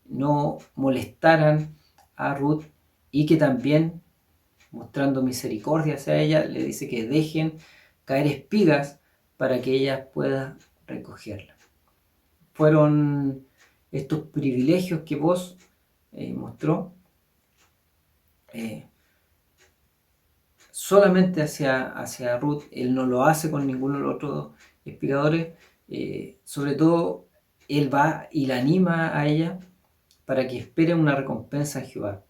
no molestaran a Ruth y que también, mostrando misericordia hacia ella, le dice que dejen caer espigas para que ella pueda recogerlas. Fueron estos privilegios que Boaz mostró solamente hacia Ruth. Él no lo hace con ninguno de los otros espigadores. Sobre todo, él va y la anima a ella para que espere una recompensa en Jehová.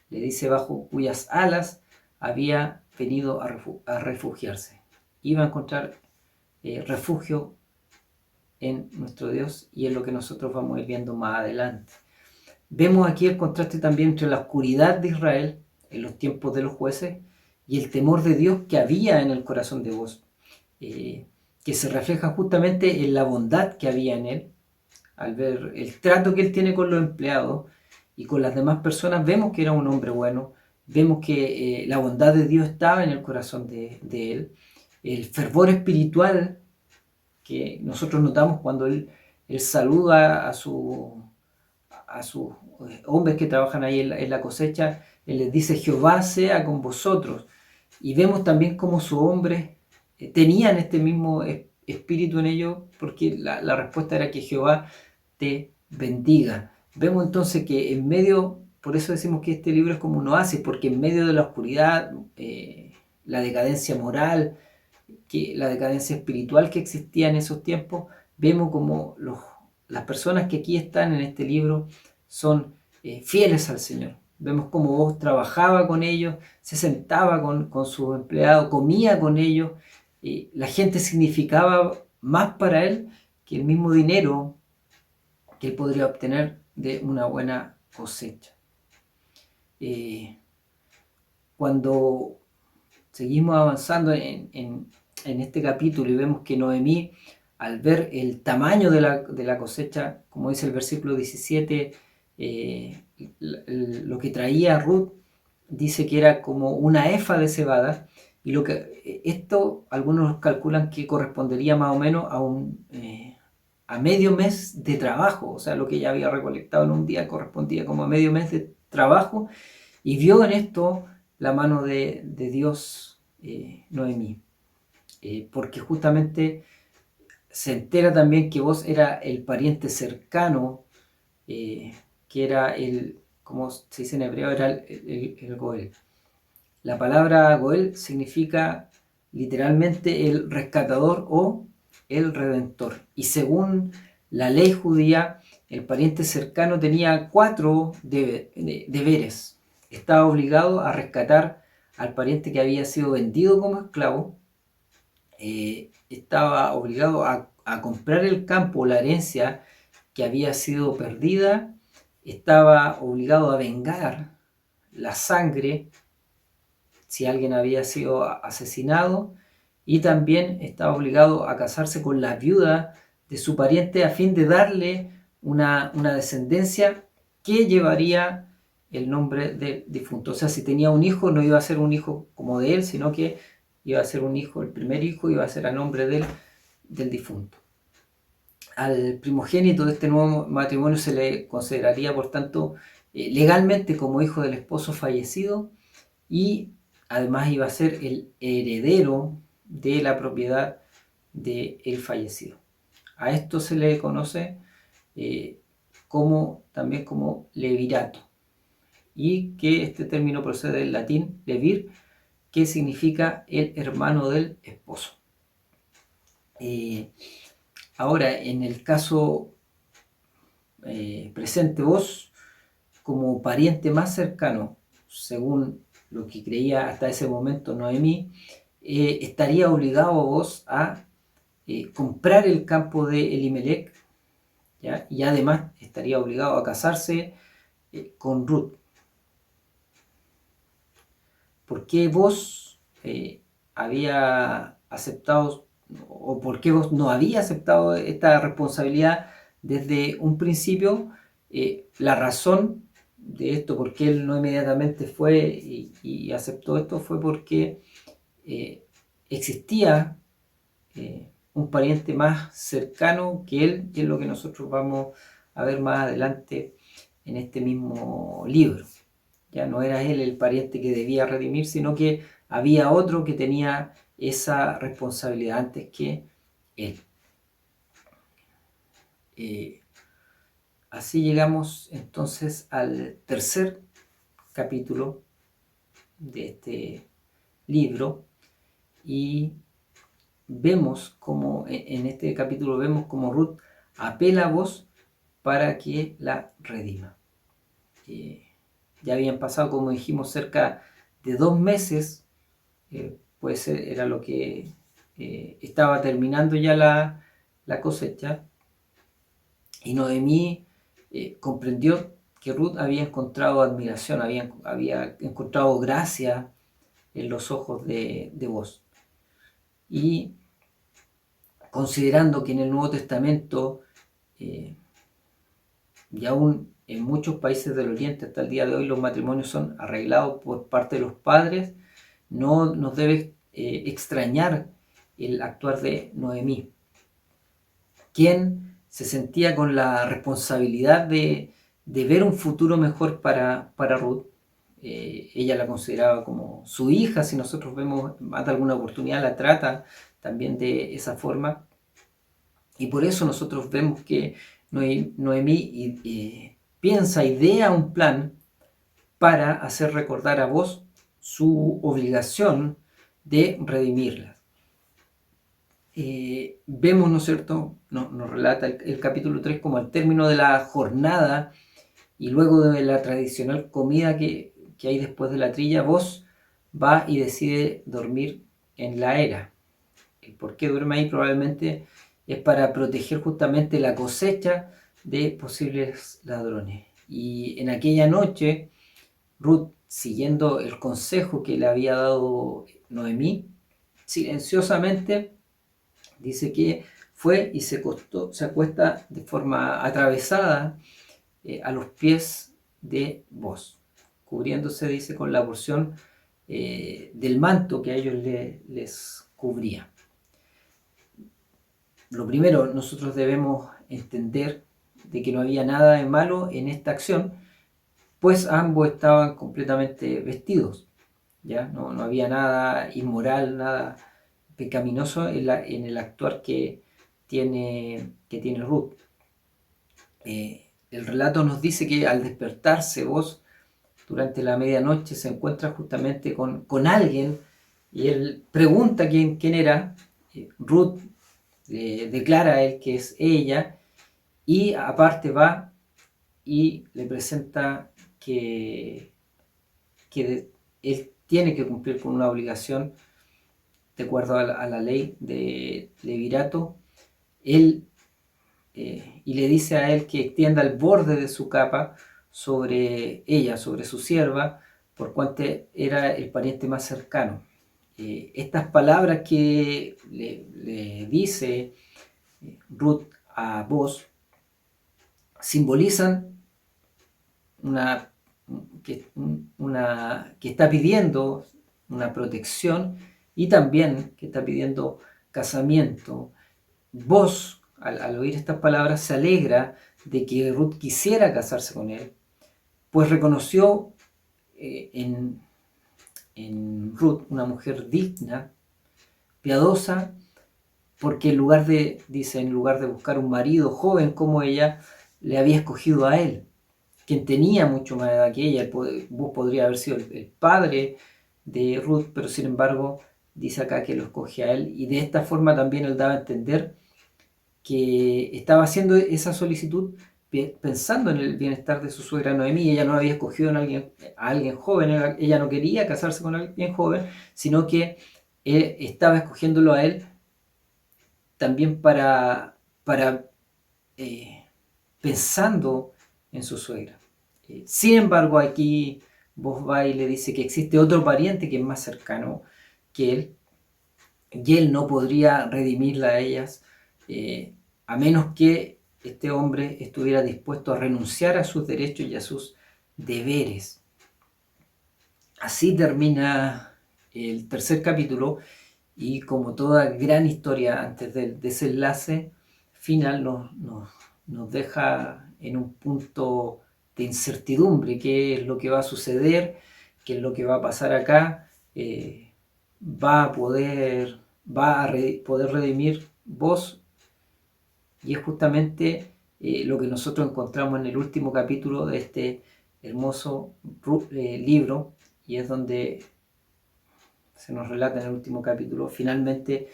Le dice bajo cuyas alas había venido a refugiarse. Iba a encontrar refugio en nuestro Dios, y es lo que nosotros vamos a ir viendo más adelante. Vemos aquí el contraste también entre la oscuridad de Israel en los tiempos de los jueces y el temor de Dios que había en el corazón de Boaz, que se refleja justamente en la bondad que había en él. Al ver el trato que él tiene con los empleados y con las demás personas, vemos que era un hombre bueno, vemos que la bondad de Dios estaba en el corazón de él, el fervor espiritual que nosotros notamos cuando él saluda a sus hombres que trabajan ahí en la cosecha. Él les dice: Jehová sea con vosotros. Y vemos también cómo sus hombres tenían este mismo espíritu en ellos, porque la respuesta era que Jehová te bendiga. Vemos entonces que en medio, por eso decimos que este libro es como un oasis, porque en medio de la oscuridad, la decadencia moral, la decadencia espiritual que existía en esos tiempos, vemos como las personas que aquí están en este libro son fieles al Señor. Vemos cómo Boaz trabajaba con ellos, se sentaba con sus empleados, comía con ellos. La gente significaba más para él que el mismo dinero que él podría obtener de una buena cosecha. Cuando seguimos avanzando en este capítulo y vemos que Noemí, al ver el tamaño de la cosecha, como dice el versículo 17, lo que traía Ruth, dice que era como una efa de cebada, Y esto algunos calculan que correspondería más o menos a medio mes de trabajo. O sea, lo que ella había recolectado en un día correspondía como a medio mes de trabajo. Y vio en esto la mano de Dios, Noemí. Porque justamente se entera también que vos era el pariente cercano, que era como se dice en hebreo, era el Goel. La palabra Goel significa literalmente el rescatador o el redentor. Y según la ley judía, el pariente cercano tenía 4 deberes. Estaba obligado a rescatar al pariente que había sido vendido como esclavo. Estaba obligado a comprar el campo o la herencia que había sido perdida. Estaba obligado a vengar la sangre si alguien había sido asesinado, y también estaba obligado a casarse con la viuda de su pariente a fin de darle una descendencia que llevaría el nombre del difunto. O sea, si tenía un hijo, no iba a ser un hijo como de él, sino que iba a ser un hijo, el primer hijo iba a ser a nombre del difunto. Al primogénito de este nuevo matrimonio se le consideraría, por tanto, legalmente como hijo del esposo fallecido, y además iba a ser el heredero de la propiedad del fallecido. A esto se le conoce también como levirato, y que este término procede del latín levir, que significa el hermano del esposo. Ahora, en el caso presente, vos, como pariente más cercano, según lo que creía hasta ese momento Noemí, estaría obligado vos a comprar el campo de Elimelech, ¿ya? Y además estaría obligado a casarse con Ruth. ¿Por qué vos había aceptado, o por qué vos no había aceptado esta responsabilidad desde un principio? La razón de esto, por qué él no inmediatamente fue y aceptó esto, fue porque existía un pariente más cercano que él, y es lo que nosotros vamos a ver más adelante en este mismo libro. Ya no era él el pariente que debía redimir, sino que había otro que tenía esa responsabilidad antes que él. Así llegamos entonces al tercer capítulo de este libro, y vemos como en este capítulo vemos como Ruth apela a vos para que la redima. Ya habían pasado, como dijimos, cerca de 2 meses, puede ser, era lo que estaba terminando ya la cosecha, y Noemí comprendió que Ruth había encontrado admiración, había encontrado gracia en los ojos de vos. Y considerando que en el Nuevo Testamento, y aún en muchos países del Oriente hasta el día de hoy, los matrimonios son arreglados por parte de los padres, no nos debe extrañar el actuar de Noemí, quien se sentía con la responsabilidad de ver un futuro mejor para Ruth. Ella la consideraba como su hija, si nosotros vemos más de alguna oportunidad la trata también de esa forma, y por eso nosotros vemos que Noemí piensa, idea un plan para hacer recordar a vos su obligación de redimirla. Vemos, ¿no es cierto?, nos relata el capítulo 3 como al término de la jornada y luego de la tradicional comida que hay después de la trilla, vos va y decide dormir en la era. El por qué duerme ahí probablemente es para proteger justamente la cosecha de posibles ladrones. Y en aquella noche, Ruth, siguiendo el consejo que le había dado Noemí, silenciosamente dice que fue y se acuesta de forma atravesada a los pies de vos, cubriéndose, dice, con la porción del manto que a ellos les cubría. Lo primero, nosotros debemos entender de que no había nada de malo en esta acción, pues ambos estaban completamente vestidos, ¿ya? No había nada inmoral, nada pecaminoso en el actuar que tiene Ruth. El relato nos dice que al despertarse Boaz durante la medianoche se encuentra justamente con alguien y él pregunta quién era. Ruth declara a él que es ella y aparte va y le presenta que él tiene que cumplir con una obligación de acuerdo a la ley de levirato. Él y le dice a él que extienda el borde de su capa sobre ella, sobre su sierva, por cuanto era el pariente más cercano. Estas palabras que le dice Ruth a Boaz simbolizan que está pidiendo una protección y también que está pidiendo casamiento. Boaz, al oír estas palabras, se alegra de que Ruth quisiera casarse con él, pues reconoció en Ruth una mujer digna, piadosa, porque en lugar de buscar un marido joven como ella, le había escogido a él, quien tenía mucho más edad que ella. Vos podría haber sido el padre de Ruth, pero sin embargo dice acá que lo escoge a él, y de esta forma también él daba a entender que estaba haciendo esa solicitud pensando en el bienestar de su suegra Noemí. Ella no había escogido a alguien joven, ella no quería casarse con alguien joven, sino que estaba escogiéndolo a él también para pensando en su suegra. Sin embargo, aquí Boaz va y le dice que existe otro pariente que es más cercano que él, y él no podría redimirla a ellas a menos que este hombre estuviera dispuesto a renunciar a sus derechos y a sus deberes. Así termina el tercer capítulo, y como toda gran historia antes del desenlace final nos deja en un punto de incertidumbre: qué es lo que va a suceder, qué es lo que va a pasar acá. Va a poder redimir Boaz, y es justamente lo que nosotros encontramos en el último capítulo de este hermoso libro, y es donde se nos relata en el último capítulo finalmente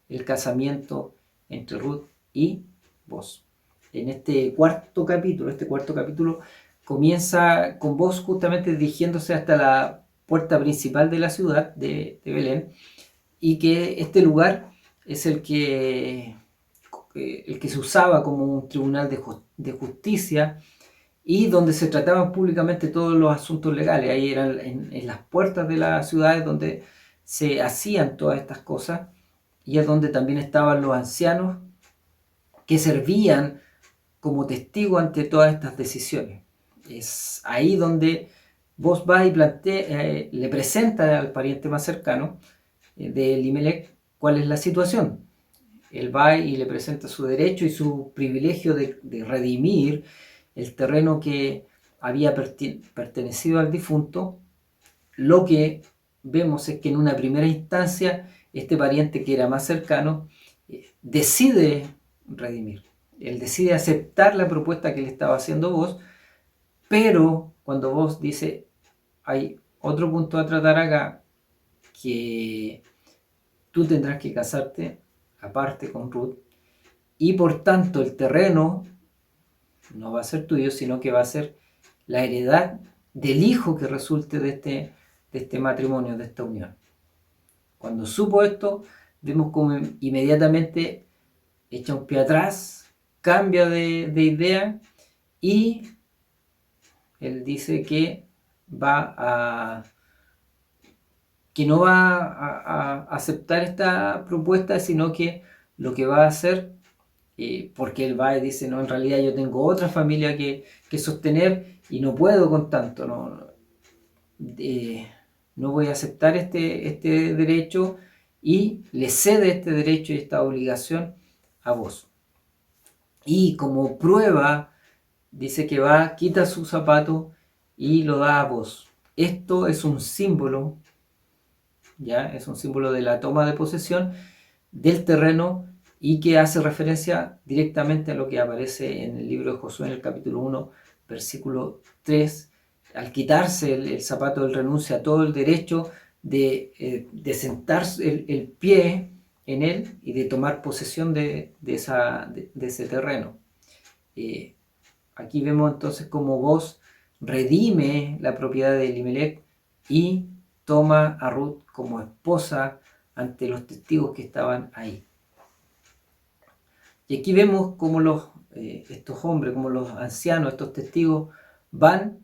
el casamiento entre Ruth y Boaz. En este cuarto capítulo comienza con Boaz justamente dirigiéndose hasta la puerta principal de la ciudad de Belén, y que este lugar es el que se usaba como un tribunal de justicia, y donde se trataban públicamente todos los asuntos legales. Ahí eran en las puertas de las ciudades donde se hacían todas estas cosas, y es donde también estaban los ancianos que servían como testigo ante todas estas decisiones. Es ahí donde vos vas y le presenta al pariente más cercano de Elimelech cuál es la situación. Él va y le presenta su derecho y su privilegio de redimir el terreno que había pertenecido al difunto. Lo que vemos es que en una primera instancia este pariente que era más cercano decide redimir. Él decide aceptar la propuesta que le estaba haciendo Boaz, pero cuando Boaz dice: hay otro punto a tratar acá, que tú tendrás que casarte aparte con Ruth, y por tanto el terreno no va a ser tuyo, sino que va a ser la heredad del hijo que resulte de este matrimonio, de esta unión. Cuando supo esto, vemos como inmediatamente echa un pie atrás, cambia de idea, y él dice que no va a aceptar esta propuesta, sino que lo que va a hacer, porque él va y dice: no, en realidad yo tengo otra familia que sostener y no puedo con tanto, no voy a aceptar este derecho, y le cede este derecho y esta obligación a vos. Y como prueba, dice que va, quita su zapato y lo da a vos. Esto es un símbolo, ¿ya? Es un símbolo de la toma de posesión del terreno y que hace referencia directamente a lo que aparece en el libro de Josué en el capítulo 1, versículo 3. Al quitarse el zapato, él renuncia a todo el derecho de sentarse el pie en él y de tomar posesión de ese terreno. Aquí vemos entonces cómo vos redime la propiedad de Elimelech y toma a Ruth como esposa ante los testigos que estaban ahí. Y aquí vemos cómo estos hombres, como los ancianos, estos testigos, van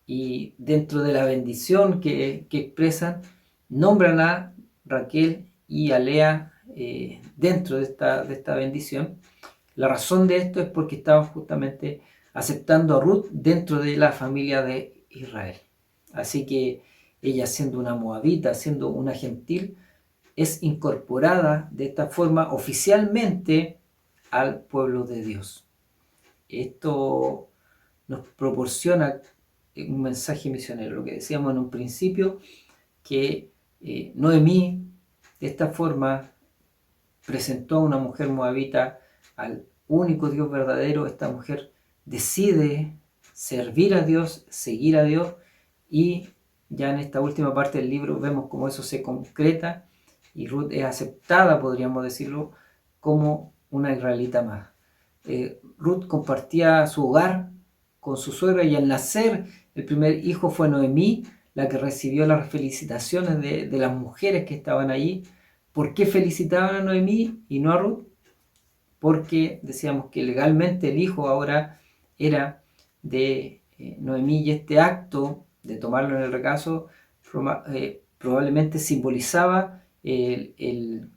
y dentro de la bendición que expresan, nombran a Raquel y a Lea dentro de esta bendición. La razón de esto es porque estaban justamente aceptando a Ruth dentro de la familia de Israel. Así que ella, siendo una moabita, siendo una gentil, es incorporada de esta forma oficialmente al pueblo de Dios. Esto nos proporciona un mensaje misionero, lo que decíamos en un principio, que Noemí de esta forma presentó a una mujer moabita al único Dios verdadero. Esta mujer decide servir a Dios, seguir a Dios, y ya en esta última parte del libro vemos cómo eso se concreta y Ruth es aceptada, podríamos decirlo, como una israelita más. Ruth compartía su hogar con su suegra y al nacer el primer hijo fue Noemí, la que recibió las felicitaciones de las mujeres que estaban allí. ¿Por qué felicitaban a Noemí y no a Ruth? Porque decíamos que legalmente el hijo ahora era de Noemí, y este acto de tomarlo en el regazo probablemente simbolizaba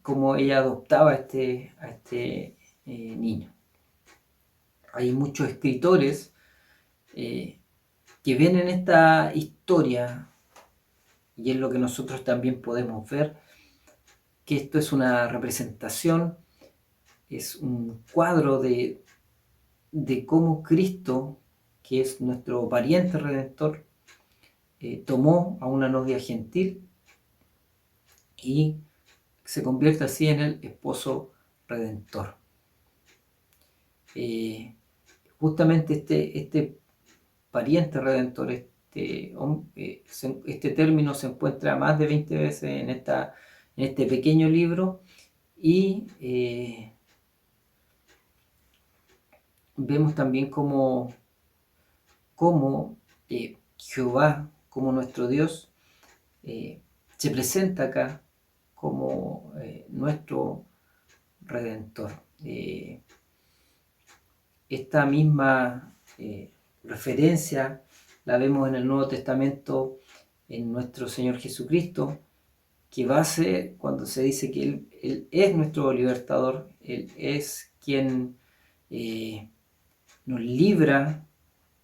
cómo ella adoptaba a este niño. Hay muchos escritores que ven en esta historia, y es lo que nosotros también podemos ver, que esto es una representación, es un cuadro de cómo Cristo, que es nuestro pariente redentor, tomó a una novia gentil y se convierte así en el esposo redentor. Justamente este pariente redentor, este término se encuentra más de 20 veces en este pequeño libro, y vemos también cómo Jehová, como nuestro Dios, se presenta acá como nuestro Redentor. Esta misma referencia la vemos en el Nuevo Testamento en nuestro Señor Jesucristo, que va a ser cuando se dice que Él es nuestro libertador, Él es quien nos libra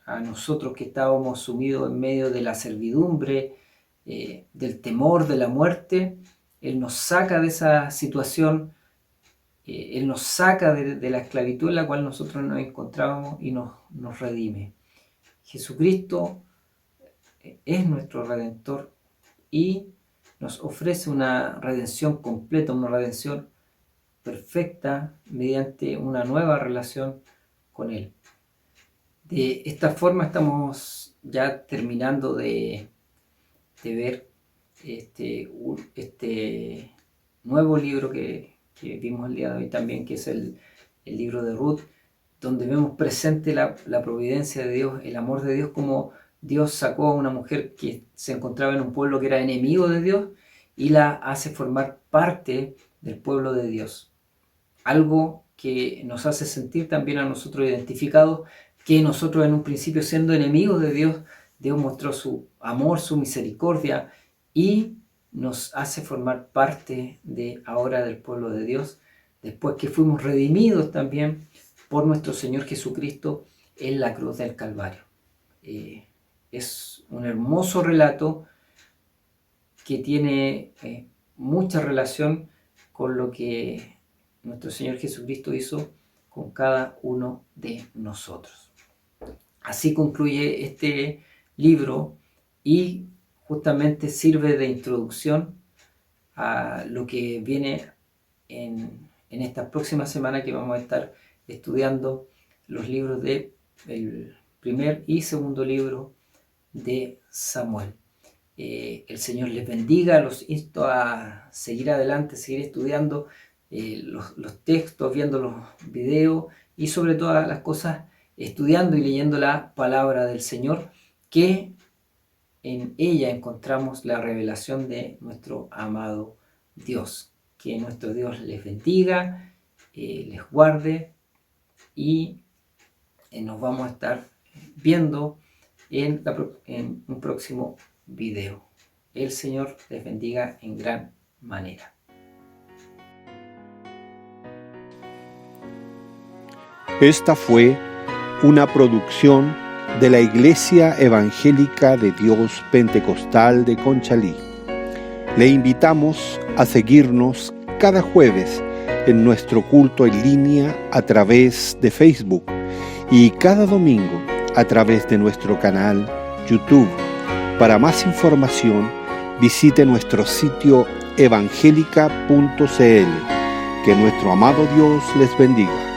a nosotros que estábamos sumidos en medio de la servidumbre, del temor de la muerte. Él nos saca de esa situación, Él nos saca de la esclavitud en la cual nosotros nos encontrábamos y nos redime. Jesucristo es nuestro Redentor y nos ofrece una redención completa, una redención perfecta mediante una nueva relación con Él. De esta forma estamos ya terminando de ver este nuevo libro que vimos el día de hoy también, que es el libro de Ruth, donde vemos presente la providencia de Dios, el amor de Dios, como Dios sacó a una mujer que se encontraba en un pueblo que era enemigo de Dios y la hace formar parte del pueblo de Dios. Algo que nos hace sentir también a nosotros identificados, que nosotros en un principio, siendo enemigos de Dios, Dios mostró su amor, su misericordia, y nos hace formar parte ahora del pueblo de Dios, después que fuimos redimidos también por nuestro Señor Jesucristo en la cruz del Calvario. Es un hermoso relato que tiene mucha relación con lo que nuestro Señor Jesucristo hizo con cada uno de nosotros. Así concluye este libro y justamente sirve de introducción a lo que viene en esta próxima semana, que vamos a estar estudiando los libros del primer y segundo libro de Samuel. El Señor les bendiga, los insto a seguir adelante, seguir estudiando los textos, viendo los videos y sobre todas las cosas estudiando y leyendo la palabra del Señor, que en ella encontramos la revelación de nuestro amado Dios. Que nuestro Dios les bendiga, les guarde y nos vamos a estar viendo en un próximo video. El Señor les bendiga en gran manera. Esta fue una producción de la Iglesia Evangélica de Dios Pentecostal de Conchalí. Le invitamos a seguirnos cada jueves en nuestro culto en línea a través de Facebook y cada domingo a través de nuestro canal YouTube. Para más información, visite nuestro sitio evangelica.cl. Que nuestro amado Dios les bendiga.